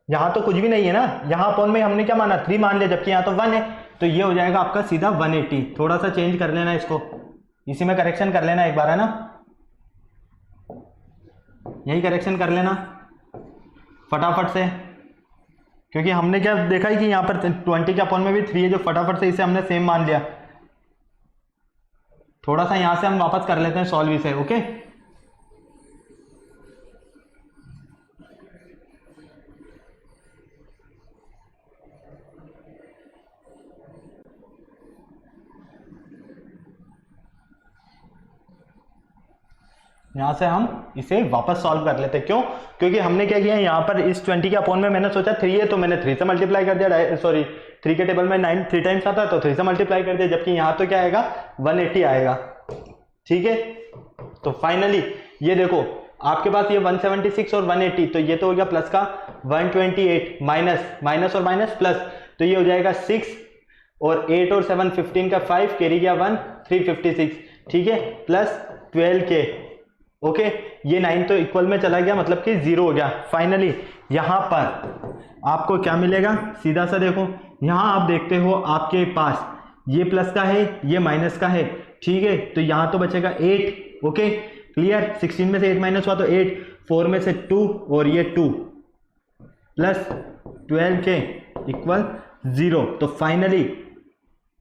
यहाँ तो कुछ भी नहीं है ना, यहाँ अपॉन में हमने क्या माना 3 मान लिया, जबकि यहाँ तो 1 है, तो ये हो जाएगा आपका सीधा 180। थोड़ा सा चेंज कर लेना इसको, इसी में करेक्शन कर लेना एक बार, है ना, यही करेक्शन कर लेना फटाफट से, क्योंकि हमने क्या देखा है कि यहाँ पर 20 के अपॉन में भी 3 है, जो फटाफट से इसे हमने सेम मान लिया। थोड़ा सा यहाँ से हम वापस कर लेते हैं सॉल्व इसे, ओके। यहाँ से हम इसे वापस सॉल्व कर लेते हैं, क्यों, क्योंकि हमने क्या किया यहाँ पर इस 20 के अपॉन में मैंने सोचा 3 है, तो मैंने 3 से मल्टीप्लाई कर दिया, सॉरी 3 के टेबल में 9 3 टाइम्स आता है, तो 3 से मल्टीप्लाई कर दिया, जबकि यहाँ तो क्या आएगा 180 आएगा, ठीक है। तो फाइनली ये देखो आपके पास ये 176 और 180, तो ये तो हो गया प्लस का 128 माइनस माइनस और माइनस प्लस, तो ये हो जाएगा 6 और 8 और 7 15 का 5 कैरी गया 1 356, ठीक है, प्लस 12 के, ओके। ये 9 तो इक्वल में चला गया, मतलब कि 0 हो गया। फाइनली यहां पर आपको क्या मिलेगा, सीधा सा देखो, यहां आप देखते हो आपके पास ये प्लस का है ये माइनस का है, ठीक है, तो यहां तो बचेगा 8, ओके क्लियर। 16 में से 8 माइनस हुआ तो 8, 4 में से 2 और ये 2 प्लस 12 के इक्वल 0। तो फाइनली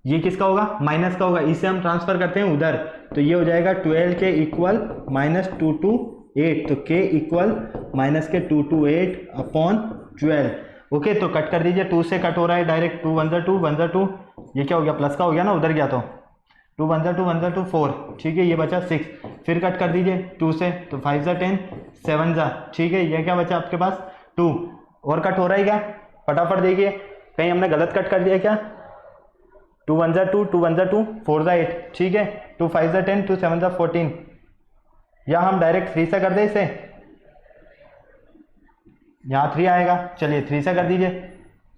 ये किसका होगा माइनस का होगा, इसे हम ट्रांसफर करते हैं उधर, तो ये हो जाएगा 12 के इक्वल माइनस 228, तो के इक्वल माइनस के 228 अपॉन 12, ओके। तो कट कर दीजिए, 2 से कट हो रहा है डायरेक्ट, 2 1 2 1 2, ये क्या हो गया प्लस का हो गया ना, उधर गया तो 2 1 2 1 2 4, ठीक है, ये बचा 6, फिर कट कर दीजिए 2 से, तो 5 10 7 जा, ठीक है, ये क्या बचा आपके पास 2, और कट हो रहा है क्या, फटाफट देखिए कहीं हमने गलत कट कर दिया क्या, 2 1 2, 2 1 2, 4 8, ठीक है, 2 5 10, 2 7 14, या हम डायरेक्ट 3 से कर दे इसे, यहाँ 3 आएगा, चलिए 3 से कर दीजिए,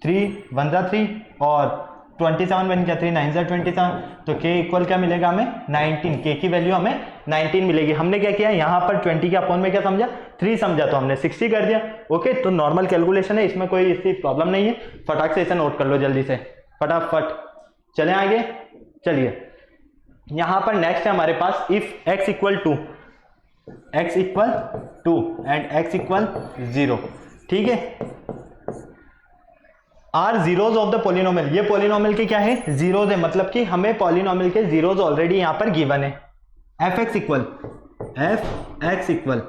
3 1 3 और 27 बन गया, 3 9 27, तो k इक्वल क्या मिलेगा हमें 19, k की वैल्यू हमें 19 मिलेगी। हमने क्या किया यहाँ पर 20 के अपॉन में क्या समझा 3 समझा, तो हमने 60 कर दिया। ओके, तो नॉर्मल कैलकुलेशन है, इसमें कोई इसकी प्रॉब्लम नहीं है, फटाक से इसे नोट कर लो जल्दी से, फटाफट चले आगे। चलिए यहाँ पर नेक्स्ट है हमारे पास if x equal two and x equal 0, ठीक है, are zeros of the polynomial, ये पॉलिनोमियल के क्या है जीरोज है, मतलब कि हमें पॉलिनोमियल के जीरोज ऑलरेडी यहां पर गिवन है। F x equal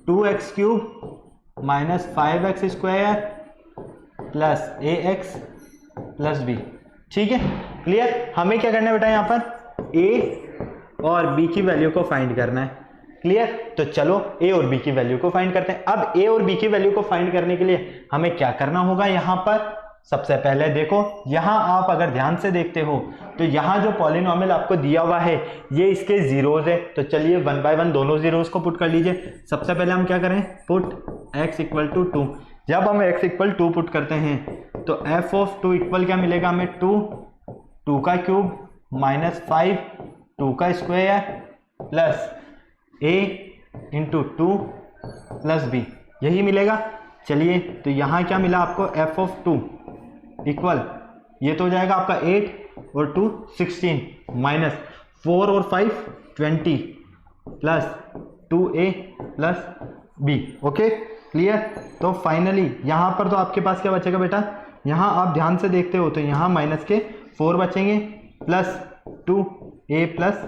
2x cube minus 5x square plus ax plus b, ठीक है, क्लियर। हमें क्या करना है बेटा यहाँ पर a और b की वैल्यू को फाइंड करना है, क्लियर। तो चलो a और b की वैल्यू को फाइंड करते हैं। अब a और b की वैल्यू को फाइंड करने के लिए हमें क्या करना होगा, यहाँ पर सबसे पहले देखो, यहाँ आप अगर ध्यान से देखते हो तो यहाँ जो पॉलिनोमियल आपको दिया हुआ है ये इसके जीरोज है, तो चलिए 1 बाय 1 दोनों जीरोज को पुट कर लीजिए। सबसे पहले हम क्या करें, पुट x इक्वल टू 2, जब हम x इक्वल 2 पुट करते हैं तो f ऑफ 2 इक्वल क्या मिलेगा हमें 2 का क्यूब माइनस 5 2 का square plus a into 2 plus b, यही मिलेगा। चलिए तो यहाँ क्या मिला आपको, f ऑफ 2 इक्वल, ये तो हो जाएगा आपका 8 और 2 16 माइनस 4 और 5 20 plus 2a plus b, okay clear. तो फाइनली यहाँ पर तो आपके पास क्या बचेगा बेटा, यहाँ आप ध्यान से देखते हो तो यहाँ माइनस के 4 बचेंगे plus 2a plus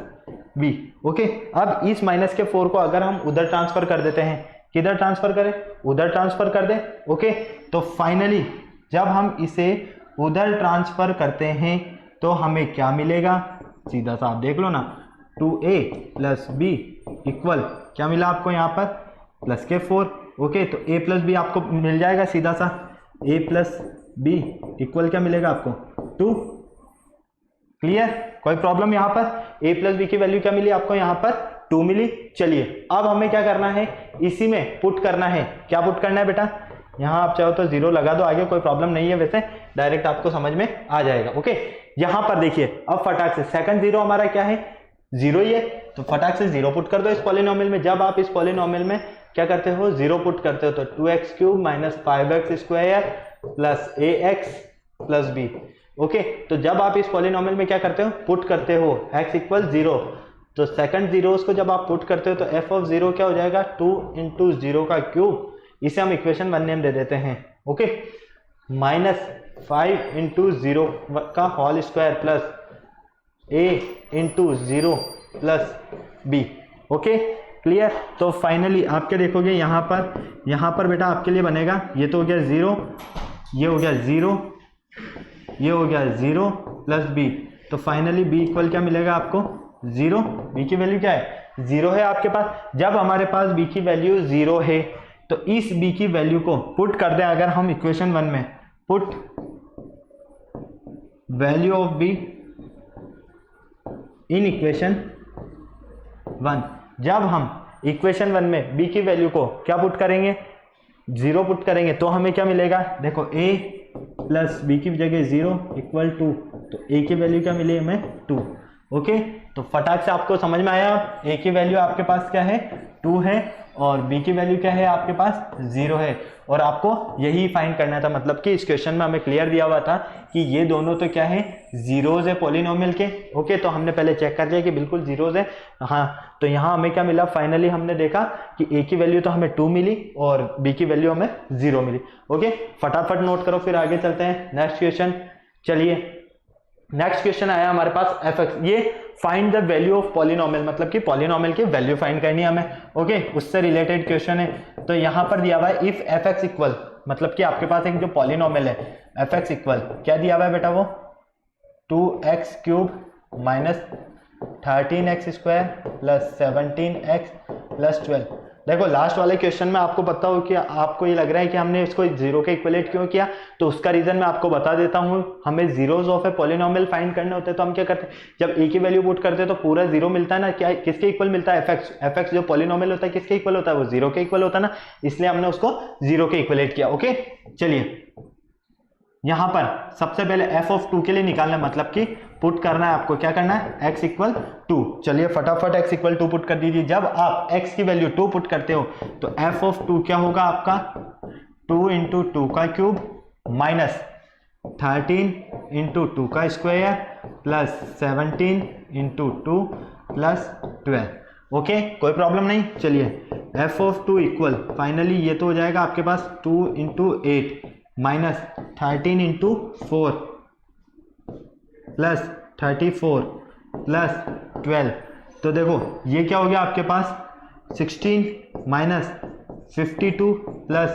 b, okay. अब इस माइनस के 4 को अगर हम उधर ट्रांसफर कर देते हैं, किधर ट्रांसफर करें, उधर ट्रांसफर कर दें, ओके। तो फाइनली जब हम इसे उधर ट्रांसफर करते हैं तो हमें क्या मिलेगा, सीधा सा आप देख लो ना, 2a प्लस b इक्वल क्या मिला आपको यहाँ पर प्लस के 4, ओके। तो a प्लस b आपको मिल जाएगा सीधा सा, a प्लस b इक्वल क्या मिलेगा आपको 2, क्लियर, कोई प्रॉब्लम। यहाँ पर a प्लस b की वैल्यू क्या मिली आपको, यहाँ पर 2 मिली। चलिए अब हमें क्या करना है, इसी में पुट करना है, क्या पुट करना है बेटा, यहाँ आप चाहो तो 0 लगा दो आगे, कोई प्रॉब्लम नहीं है, वैसे डायरेक्ट आपको समझ में आ जाएगा, ओके। यहाँ पर देखिए अब फटाक से सेकंड 0 हमारा क्या है 0 ही है, तो फटाक से 0 पुट कर दो इस पॉलिनोमियल में। जब आप इस पॉलिनोमियल में क्या करते हो 0 पुट करते हो तो 2x cube minus 5x square plus ax plus b, okay. तो जब आप इस पॉलिनोमियल में क्या करते हो पुट करते हो x इक्वल 0, तो सेकंड जीरोस को जब आप पुट करते हो तो f ऑफ 0 क्या हो जाएगा 2 इंटू 0 का क्यूब, इसे हम इक्वेशन 1 नेम दे देते हैं, ओके, माइनस 5 इंटू 0 का whole square plus a into 0 plus b, okay clear. तो फाइनली आप क्या देखोगे यहाँ पर बेटा आपके लिए बनेगा, ये तो हो गया 0, ये हो गया 0, ये हो गया 0 प्लस b, तो फाइनली b इक्वल क्या मिलेगा आपको 0, b की वैल्यू क्या है 0 है आपके पास। जब हमारे पास b की वैल्यू 0 है तो इस b की वैल्यू को पुट कर दें अगर हम इक्वेशन 1 में, put value of b in equation 1, जब हम इक्वेशन 1 में b की वैल्यू को क्या पुट करेंगे 0 पुट करेंगे तो हमें क्या मिलेगा, देखो a प्लस b की जगह 0 इक्वल 2, तो a की वैल्यू क्या मिली हमें 2, ओके। तो फटाक से आपको समझ में आया, a की वैल्यू आपके पास क्या है 2 है और b की वैल्यू क्या है आपके पास 0 है, और आपको यही फाइंड करना था, मतलब कि इस क्वेश्चन में हमें क्लियर दिया हुआ था कि ये दोनों तो क्या है जीरोज है पॉलिनोमियल के, ओके। तो हमने पहले चेक कर लिया कि बिल्कुल जीरोज है, हाँ। तो यहाँ हमें क्या मिला, फाइनली हमने देखा कि a की वैल्यू तो हमें 2 मिली और b की वैल्यू हमें 0 मिली, ओके। फटाफट नोट करो, फिर आगे चलते हैं नेक्स्ट क्वेश्चन। चलिए नेक्स्ट क्वेश्चन आया हमारे पास fx, ये find the value of polynomial, मतलब कि पॉलिनोमियल की वैल्यू फाइंड करनी है हमें, ओके, उससे रिलेटेड क्वेश्चन है। तो यहाँ पर दिया हुआ है इफ fx इक्वल, मतलब कि आपके पास एक जो पॉलिनोमियल है fx इक्वल क्या दिया हुआ है बेटा, वो 2x cube minus 13x square plus 17x plus 12, देखो लास्ट वाले क्वेश्चन में आपको पता हो कि आपको ये लग रहा है कि हमने इसको जीरो के इक्वलेट क्यों किया, तो उसका रीजन मैं आपको बता देता हूँ। हमें zeros of a polynomial find करने होते हैं, तो हम क्या करते हैं, जब ए की वैल्यू पुट करते हैं तो पूरा जीरो मिलता है ना, क्या किसके इक्वल मिलता है, एफ एक्स जो पॉलिनोमियल होता है किसके इक्वल होता है, वो जीरो के इक्वल होता है ना, इसलिए हमने उसको जीरो के इक्वलेट किया। ओके चलिए यहां पर सबसे पहले एफ ऑफ टू के लिए निकालना, मतलब कि पुट करना है आपको, क्या करना है, x इक्वल टू। चलिए फटाफट x इक्वल टू पुट कर दीजिए। जब आप x की वैल्यू 2 पुट करते हो तो f ऑफ 2 क्या होगा आपका, 2 इंटू टू का क्यूब माइनस 13 इंटू टू का square plus 17 into two plus 12। Okay कोई प्रॉब्लम नहीं। चलिए f ऑफ 2 इक्वल फाइनली ये तो हो जाएगा आपके पास 2 into 8 minus 13 into 4 plus 34 plus 12। तो देखो ये क्या हो गया आपके पास 16 माइनस 52 प्लस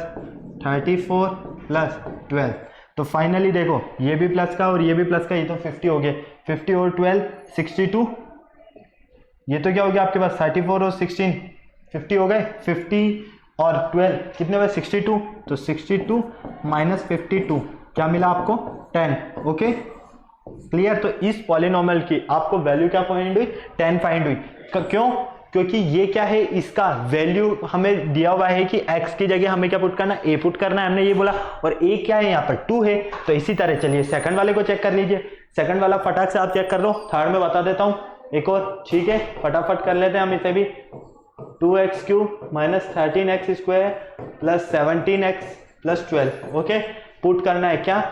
34 प्लस 12। तो फाइनली देखो ये भी प्लस का और ये भी प्लस का, ये तो 50 हो गए, 50 और 12 62। ये तो क्या हो गया आपके पास 34 और 16 50 हो गए, 50 और 12 कितने हुए 62। तो 62 माइनस 52 क्या मिला आपको 10। Okay clear. तो इस पॉलिनोमियल की आपको वैल्यू क्या फाइंड हुई, 10 फाइंड हुई। क्यों, क्योंकि ये क्या है, इसका वैल्यू हमें दिया हुआ है कि x की जगह हमें क्या पुट करना है, a पुट करना है, हमने ये बोला, और a क्या है यहाँ पर 2 है। तो इसी तरह चलिए सेकंड वाले को चेक कर लीजिए। सेकंड वाला फटाक से आप चेक कर लो, थर्ड में बता देता हूँ एक और, ठीक है फटाफट कर लेते हैं हम इसे भी। 2x cube minus 13x square plus 17x plus 12। Okay put करना है क्या,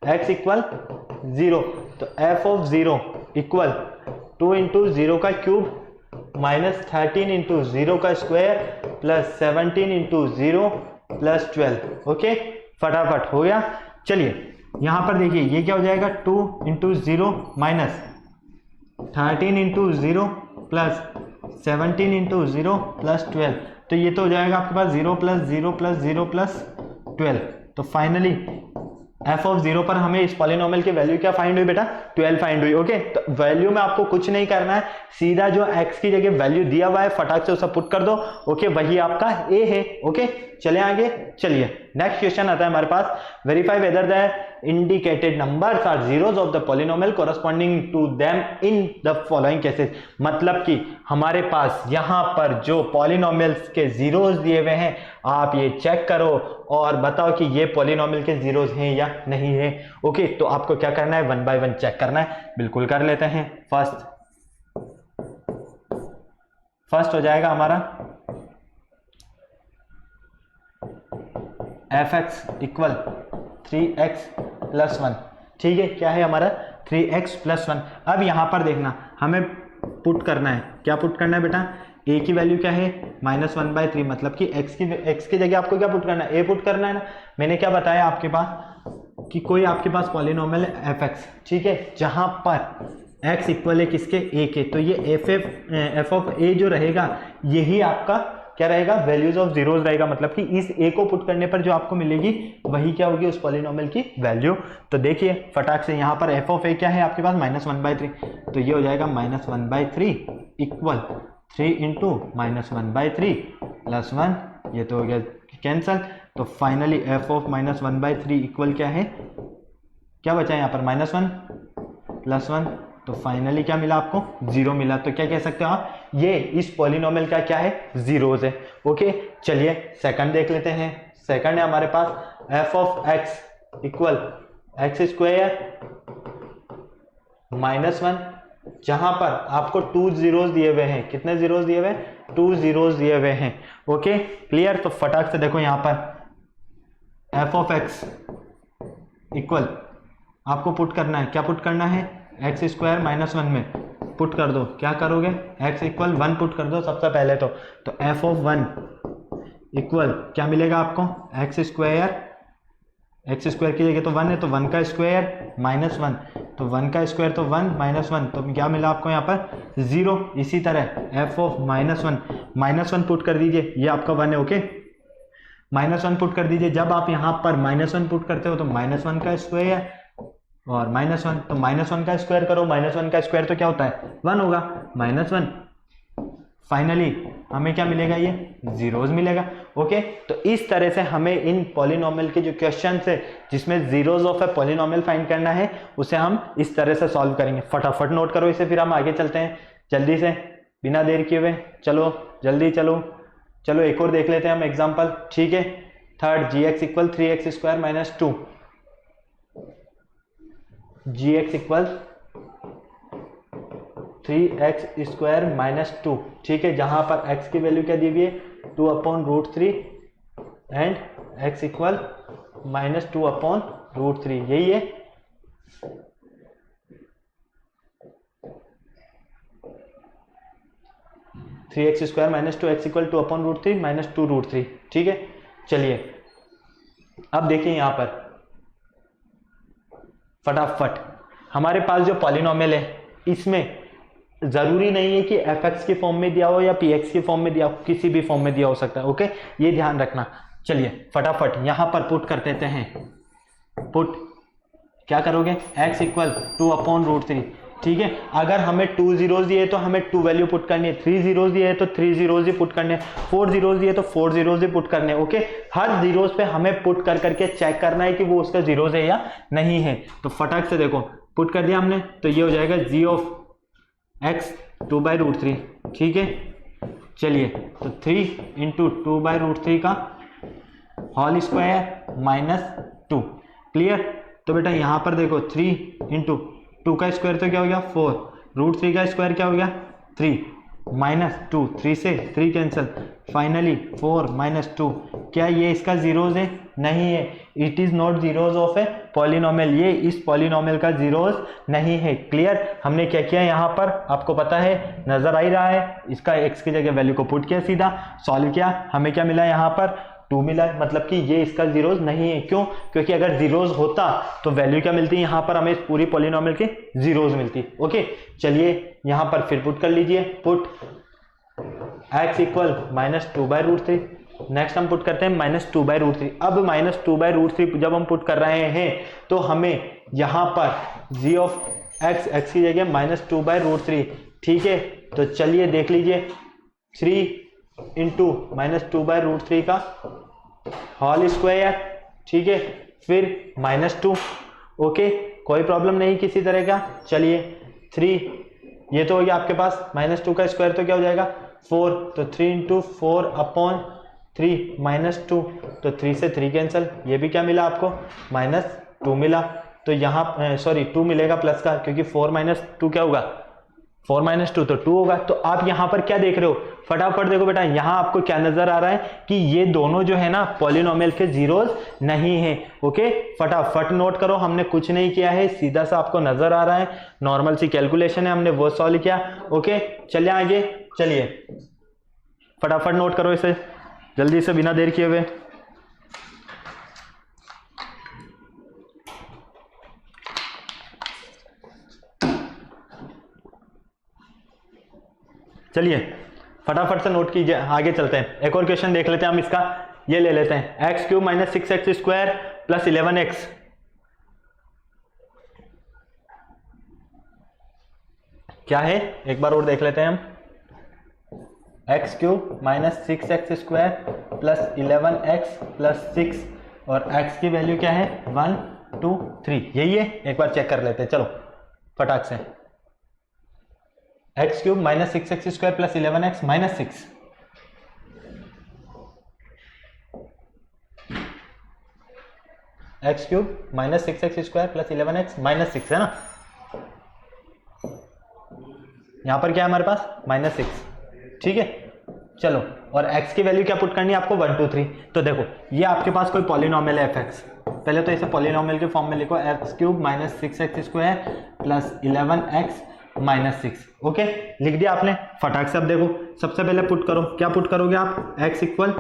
x इक्वल 0। तो f of 0 equal 2 into zero का क्यूब माइनस 13 इंटू जीरो का square plus 17 into zero plus 12। Okay फटाफट हो गया। चलिए यहां पर देखिए ये क्या हो जाएगा, 2 into zero minus 13 into zero plus 17 into zero plus 12। तो ये तो हो जाएगा आपके पास 0 प्लस 0 प्लस 0 प्लस 12। तो फाइनली f ऑफ 0 पर हमें इस पॉलिनोमियल की वैल्यू क्या फाइंड हुई बेटा, 12 फाइंड हुई। ओके तो वैल्यू में आपको कुछ नहीं करना है, सीधा जो x की जगह वैल्यू दिया हुआ है फटाक से उसे पुट कर दो। ओके वही आपका a है। ओके चले आगे। चलिए नेक्स्ट क्वेश्चन आता है हमारे पास, verify whether the indicated numbers are zeros of the polynomial corresponding to them in the following cases. मतलब कि हमारे पास यहाँ पर जो पॉलिनोमियल्स के जीरोज दिए हुए हैं, आप ये चेक करो और बताओ कि ये पॉलिनोमियल के जीरोज हैं या नहीं है। ओके तो आपको क्या करना है, 1 बाय 1 चेक करना है। बिल्कुल कर लेते हैं। फर्स्ट हो जाएगा हमारा F x equal 3x plus 1। ठीक है क्या है हमारा 3x प्लस 1। अब यहां पर देखना हमें पुट करना है, क्या पुट करना है बेटा, a की वैल्यू क्या है -1/3, मतलब कि x की जगह आपको क्या पुट करना है, a पुट करना है ना। मैंने क्या बताया आपके पास कि कोई आपके पास पॉलिनोमियल है fx, ठीक है, जहां पर x इक्वल है किसके, a के, तो ये f ऑफ a जो रहेगा यही आपका क्या रहेगा, वैल्यूज ऑफ जीरोज रहेगा। मतलब कि इस a को पुट करने पर जो आपको मिलेगी वही क्या होगी, उस पॉलिनोमियल की वैल्यू। तो देखिए फटाक से यहाँ पर f ऑफ a क्या है आपके पास -1/3, तो ये हो जाएगा -1/3 इक्वल 3 इंटू -1/3 प्लस 1, ये तो हो गया कैंसल। तो फाइनली f ऑफ -1/3 इक्वल क्या है, क्या बचा यहाँ पर -1 प्लस 1, तो फाइनली क्या मिला आपको, 0 मिला। तो क्या कह सकते हो आप, ये इस पॉलिनोमियल का क्या है, जीरोज है। ओके चलिए सेकंड देख लेते हैं। सेकंड है हमारे पास f of x equal x square -1, जहां पर आपको 2 जीरोज दिए हुए हैं। कितने जीरोज दिए हुए हैं, 2 जीरोज दिए हुए हैं। Okay clear. तो फटाक से देखो यहां पर f ऑफ x इक्वल आपको पुट करना है, क्या पुट करना है, एक्स स्क्वायर -1 में पुट कर दो। क्या करोगे, x इक्वल 1 पुट कर दो सबसे पहले तो f ऑफ 1 इक्वल क्या मिलेगा आपको, एक्स स्क्वायर की जगह तो 1 है तो 1 का स्क्वायर -1, तो 1 का स्क्वायर तो 1 -1, तो क्या मिला आपको यहाँ पर 0। इसी तरह f ऑफ -1 पुट कर दीजिए, ये आपका 1 है। ओके -1 पुट कर दीजिए। जब आप यहाँ पर -1 पुट करते हो तो -1 का स्क्वायर और -1, तो -1 का स्क्वायर करो, -1 का स्क्वायर तो क्या होता है 1 होगा, -1। फाइनली हमें क्या मिलेगा, ये जीरोज मिलेगा। ओके, तो इस तरह से हमें इन पॉलिनोमियल के जो क्वेश्चन है जिसमें zeros of a polynomial find करना है उसे हम इस तरह से सॉल्व करेंगे। फटाफट नोट करो इसे, फिर हम आगे चलते हैं जल्दी से बिना देर किए हुए। चलो जल्दी चलो एक और देख लेते हैं हम एग्जाम्पल। ठीक है, third gx equal 3x square minus 2, gx equal 3x square minus 2। ठीक है, जहां पर x की वैल्यू क्या दी हुई है 2/√3 एंड x इक्वल माइनस 2/√3, यही है। Three x square minus 2x equal 2/√3 minus 2√3। ठीक है, चलिए अब देखिए यहां पर फटाफट हमारे पास जो पॉलिनोमियल है इसमें जरूरी नहीं है कि fx की फॉर्म में दिया हो या px की फॉर्म में दिया हो, किसी भी फॉर्म में दिया हो सकता है। ओके, ये ध्यान रखना। चलिए फटाफट यहां पर पुट कर देते हैं। पुट क्या करोगे, x इक्वल 2/√3। ठीक है, अगर हमें 2 जीरोज दिए तो हमें 2 वैल्यू पुट करनी है, 3 जीरोज दिए तो 3 जीरोज ही पुट करने, 4 जीरोज दिए तो 4 जीरोज ही पुट करने। ओके, हर जीरोज पे हमें पुट कर करके चेक करना है कि वो उसका जीरोज है या नहीं है। तो फटाक से देखो पुट कर दिया हमने, तो ये हो जाएगा g ऑफ x 2/√3। ठीक है, चलिए तो 3 इंटू 2/√3 का होल स्क्वायर माइनस 2। क्लियर, तो बेटा यहां पर देखो 3 इंटू 2 का स्क्वायर तो क्या हो गया 4, √3 का स्क्वायर क्या हो गया 3, माइनस 2, 3 से 3 कैंसिल, फाइनली 4 माइनस 2। क्या ये इसका जीरोज है, नहीं है। It is not zeros of a polynomial, ये इस पॉलिनोमियल का जीरोज नहीं है। क्लियर, हमने क्या किया यहाँ पर आपको पता है, नजर आ ही रहा है। इसका x की जगह वैल्यू को पुट किया, सीधा सॉल्व किया, हमें क्या मिला यहाँ पर 2 मिला, मतलब कि ये इसका जीरोज नहीं है। क्यों, क्योंकि अगर जीरोज होता तो वैल्यू क्या मिलती, यहाँ पर हमें इस पूरी पॉलिनोमियल की जीरोज मिलती। ओके, चलिए यहाँ पर फिर पुट कर लीजिए। Put x equal minus 2/√3। Next हम पुट करते हैं माइनस 2/√3। अब माइनस 2/√3 जब हम पुट कर रहे हैं तो हमें यहाँ पर g ऑफ x की जगह माइनस 2/√3। ठीक है, तो चलिए देख लीजिए 3 इंटू माइनस 2/√3 का होल स्क्वायर। ठीक है, फिर माइनस 2। ओके, कोई प्रॉब्लम नहीं किसी तरह का। चलिए 3, ये तो हो गया आपके पास, माइनस 2 का स्क्वायर तो क्या हो जाएगा 4, तो 3 इंटू 4/3 माइनस 2, तो 3 से 3 कैंसिल, ये भी क्या मिला आपको माइनस 2 मिला। तो यहाँ सॉरी 2 मिलेगा प्लस का, क्योंकि 4 माइनस 2 क्या होगा 4 माइनस 2 तो 2 होगा। तो आप यहाँ पर क्या देख रहे हो, फटाफट देखो बेटा, यहाँ आपको क्या नजर आ रहा है कि ये दोनों जो है ना पॉलिनोमियल के जीरोज नहीं है। ओके, फटाफट नोट करो, हमने कुछ नहीं किया है, सीधा सा आपको नजर आ रहा है, नॉर्मल सी कैलकुलेशन है, हमने वो सॉल्व किया। ओके, चलिए आगे, चलिए फटाफट नोट करो इसे जल्दी से बिना देर किए हुए। चलिए फटाफट से नोट कीजिए, आगे चलते हैं। एक और क्वेश्चन देख लेते हैं हम इसका, ये ले लेते हैं x³ minus 6x square plus 11x। क्या है, एक बार और देख लेते हैं हम, x³ minus 6x square plus 11x plus 6, और x की वैल्यू क्या है 1 2 3, यही है। एक बार चेक कर लेते हैं, चलो फटाक से। x³ minus 6x square plus 11x minus 6, x³ minus 6x square plus 11x minus 6 है ना। यहां पर क्या है हमारे पास माइनस 6। ठीक है, चलो, और x की वैल्यू क्या पुट करनी है आपको 1 2 3। तो देखो ये आपके पास कोई पॉलिनोमियल है fx, पहले तो इसे पॉलिनोमियल के फॉर्म में लिखो, x³ minus 6x square plus 11x minus 6। Okay, लिख दिया आपने, फटाक से अब देखो सबसे पहले पुट करो, क्या पुट करोगे आप, x इक्वल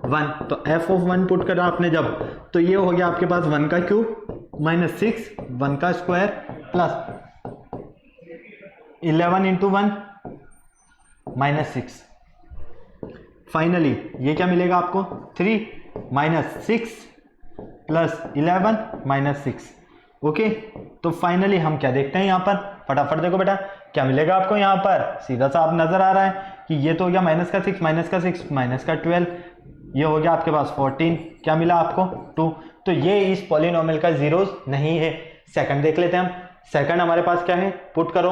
1, तो f ऑफ 1 पुट करा आपने जब, तो ये हो गया आपके पास 1 का क्यूब माइनस 6, 1 का square plus 11 into 1 minus 6। Finally ये क्या मिलेगा आपको 3 माइनस 6 प्लस 11 माइनस 6। ओके, तो फाइनली हम क्या देखते हैं यहाँ पर, फटाफट देखो बेटा क्या मिलेगा आपको यहाँ पर, सीधा सा आप नजर आ रहा है कि ये तो हो गया माइनस का 6 माइनस का 6 माइनस का 12, ये हो गया आपके पास 14, क्या मिला आपको 2। तो ये इस पॉलिनोमियल का जीरोस नहीं है। सेकंड देख लेते हैं हम। सेकंड हमारे पास क्या है, पुट करो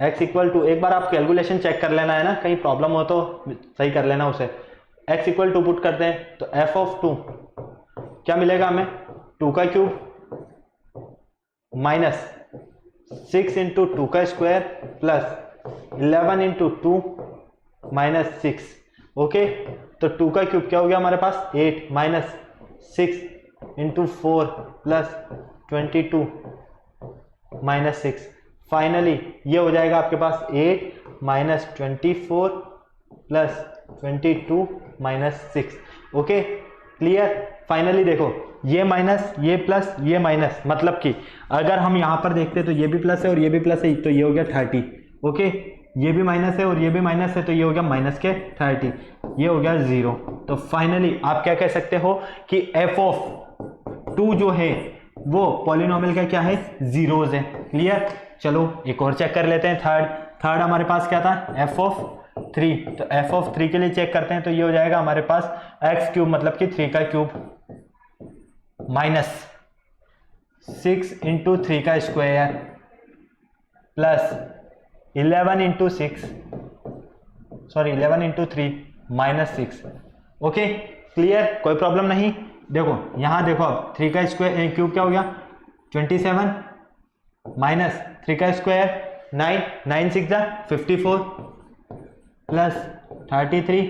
x इक्वल टू, एक बार आप कैलकुलेशन चेक कर लेना है ना, कहीं प्रॉब्लम हो तो सही कर लेना उसे। x इक्वल टू पुट करते हैं तो f ऑफ 2 क्या मिलेगा हमें, 2 का क्यूब माइनस 6 इंटू 2 का square plus 11 into 2 minus 6। Okay, तो 2 का क्यूब क्या हो गया हमारे पास 8 minus 6 into 4 plus 22 minus 6। Finally ये हो जाएगा आपके पास 8 minus 24 plus 22 minus 6। Okay clear. Finally देखो ये माइनस ये प्लस ये माइनस, मतलब कि अगर हम यहां पर देखते तो ये भी प्लस है और ये भी प्लस है, तो ये हो गया 30। ओके, ये भी माइनस है और ये भी माइनस है, तो ये हो गया माइनस के 30, ये हो गया 0। तो फाइनली आप क्या कह सकते हो कि f ऑफ 2 जो है वो पॉलिनोमियल का क्या है, जीरोज है। क्लियर। चलो एक और चेक कर लेते हैं। थर्ड हमारे पास क्या था, f ऑफ 3। तो f ऑफ 3 के लिए चेक करते हैं तो ये हो जाएगा हमारे पास x क्यूब, मतलब कि 3 का क्यूब माइनस 6 इंटू 3 का square plus 11 into 6, sorry 11 into 3 minus 6। Okay clear, कोई प्रॉब्लम नहीं। देखो यहां देखो अब 3 का स्क्वायर क्यूब क्या हो गया 27 माइनस 3 का स्क्वायर 9, 9 6 54 प्लस 33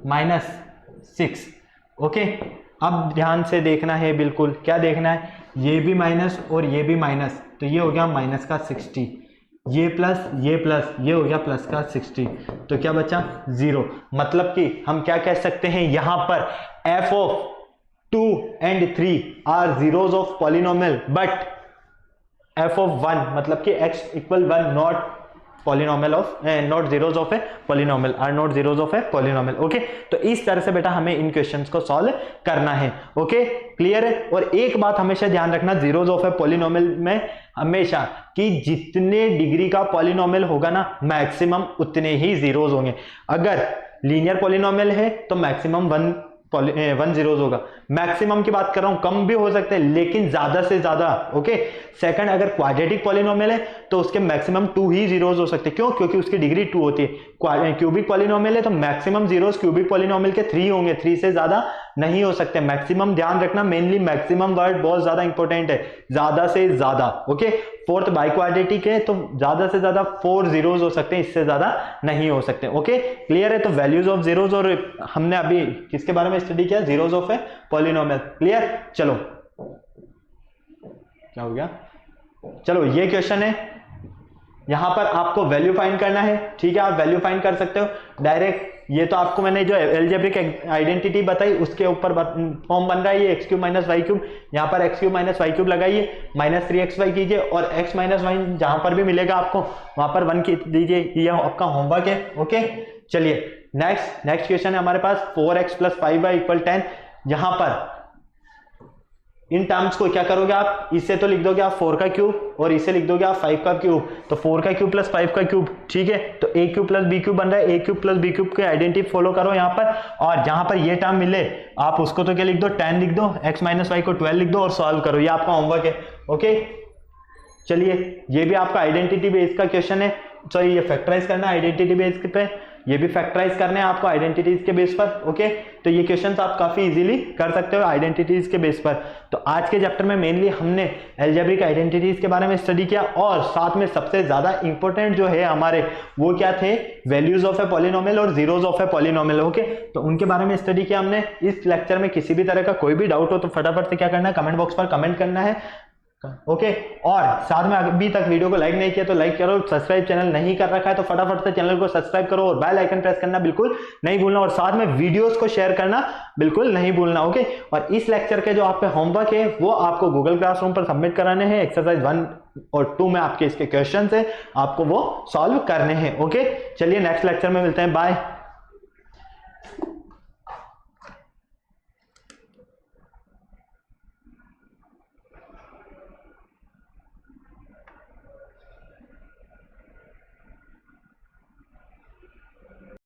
माइनस 6। ओके, अब ध्यान से देखना है, बिल्कुल क्या देखना है, ये भी माइनस और ये भी माइनस, तो ये हो गया माइनस का 60, ये प्लस ये हो गया प्लस का 60, तो क्या बचा 0। मतलब कि हम क्या कह सकते हैं यहां पर f of 2 and 3 are zeros of polynomial, but f of 1 मतलब कि x equal 1 not polynomial of not zeros of a polynomial, are not zeros of a polynomial. Okay, तो इस तरह से बेटा हमें इन क्वेश्चंस को सॉल्व करना है। ओके क्लियर है। और एक बात हमेशा ध्यान रखना जीरोज ऑफ ए पॉलिनोमियल में हमेशा कि जितने डिग्री का पॉलिनोमियल होगा ना मैक्सिमम उतने ही जीरोज होंगे। अगर लीनियर पॉलिनोमियल है तो मैक्सिमम 1 जीरोज होगा। मैक्सिमम की बात कर रहा हूं, कम भी हो सकते हैं लेकिन ज्यादा से ज्यादा। ओके, सेकंड अगर क्वाड्रेटिक पॉलिनोमियल है तो उसके मैक्सिमम 2 ही जीरोज हो सकते हैं। क्यों? क्योंकि उसकी डिग्री 2 होती है। क्यूबिक पॉलिनोमियल है तो मैक्सिमम जीरोज क्यूबिक पॉलिनोमियल के 3 होंगे, 3 से ज्यादा नहीं हो सकते। मैक्सिमम ध्यान रखना, मेनली मैक्सिमम वर्ड बहुत ज्यादा इंपॉर्टेंट है, ज्यादा से ज्यादा। ओके, फोर्थ बाई क्वाड्रेटिक है तो ज्यादा से ज्यादा 4 जीरोज हो सकते हैं, इससे ज्यादा नहीं हो सकते। ओके क्लियर है। तो वैल्यूज ऑफ जीरोज, और हमने अभी किसके बारे में स्टडी किया, zeros of a polynomial. Clear. चलो क्या हो गया, चलो ये क्वेश्चन है, यहां पर आपको वैल्यू फाइंड करना है। ठीक है, आप वैल्यू फाइंड कर सकते हो डायरेक्ट। ये तो आपको मैंने जो एल्जेब्रिक आइडेंटिटी बताई उसके ऊपर फॉर्म बन रहा है ये x³ माइनस वाई क्यूब। यहां पर x³ माइनस वाई क्यूब लगाइए, माइनस 3xy कीजिए और x माइनस वाई जहां पर भी मिलेगा आपको वहां पर 1 दीजिए। ये आपका होमवर्क है। ओके चलिए नेक्स्ट क्वेश्चन है हमारे पास 4x प्लस 5y इक्वल 10। यहां पर इन टर्म्स को क्या करोगे आप, इससे तो लिख दोगे आप 4 का क्यूब और इसे लिख दोगे आप 5 का क्यूब। तो 4 का क्यूब प्लस 5 का क्यूब, ठीक है, तो a cube plus b cube बन रहा है। a cube plus b cube के आइडेंटिटी फॉलो करो यहाँ पर, और जहां पर ये टर्म मिले आप उसको तो क्या लिख दो 10 लिख दो, x माइनस वाई को 12 लिख दो और सॉल्व करो। ये आपका होमवर्क है। ओके चलिए, ये भी आपका आइडेंटिटी बेस का क्वेश्चन है। सॉरी, ये फैक्टराइज करना है आइडेंटिटी बेस पे, ये भी फैक्टराइज करने हैं आपको आइडेंटिटीज के बेस पर। ओके, तो ये क्वेश्चंस आप काफी इजीली कर सकते हो आइडेंटिटीज के बेस पर। तो आज के चैप्टर में मेनली हमने एल्जेब्रिक आइडेंटिटीज के बारे में स्टडी किया, और साथ में सबसे ज्यादा इंपॉर्टेंट जो है हमारे वो क्या थे, वैल्यूज ऑफ ए पॉलिनोमियल और zeros of a polynomial. Okay, तो उनके बारे में स्टडी किया हमने इस लेक्चर में। किसी भी तरह का कोई भी डाउट हो तो फटाफट से क्या करना है, कमेंट बॉक्स पर कमेंट करना है। ओके, और साथ में अभी तक वीडियो को लाइक नहीं किया तो लाइक करो, सब्सक्राइब चैनल नहीं कर रखा है तो फटाफट से चैनल को सब्सक्राइब करो और बेल आइकन प्रेस करना बिल्कुल नहीं भूलना, और साथ में वीडियोस को शेयर करना बिल्कुल नहीं भूलना। ओके, और इस लेक्चर के जो आपके होमवर्क है वो आपको गूगल क्लासरूम पर सबमिट कराने हैं। एक्सरसाइज 1 और 2 में आपके इसके क्वेश्चन है, आपको वो सॉल्व करने हैं। ओके चलिए नेक्स्ट लेक्चर में मिलते हैं, बाय।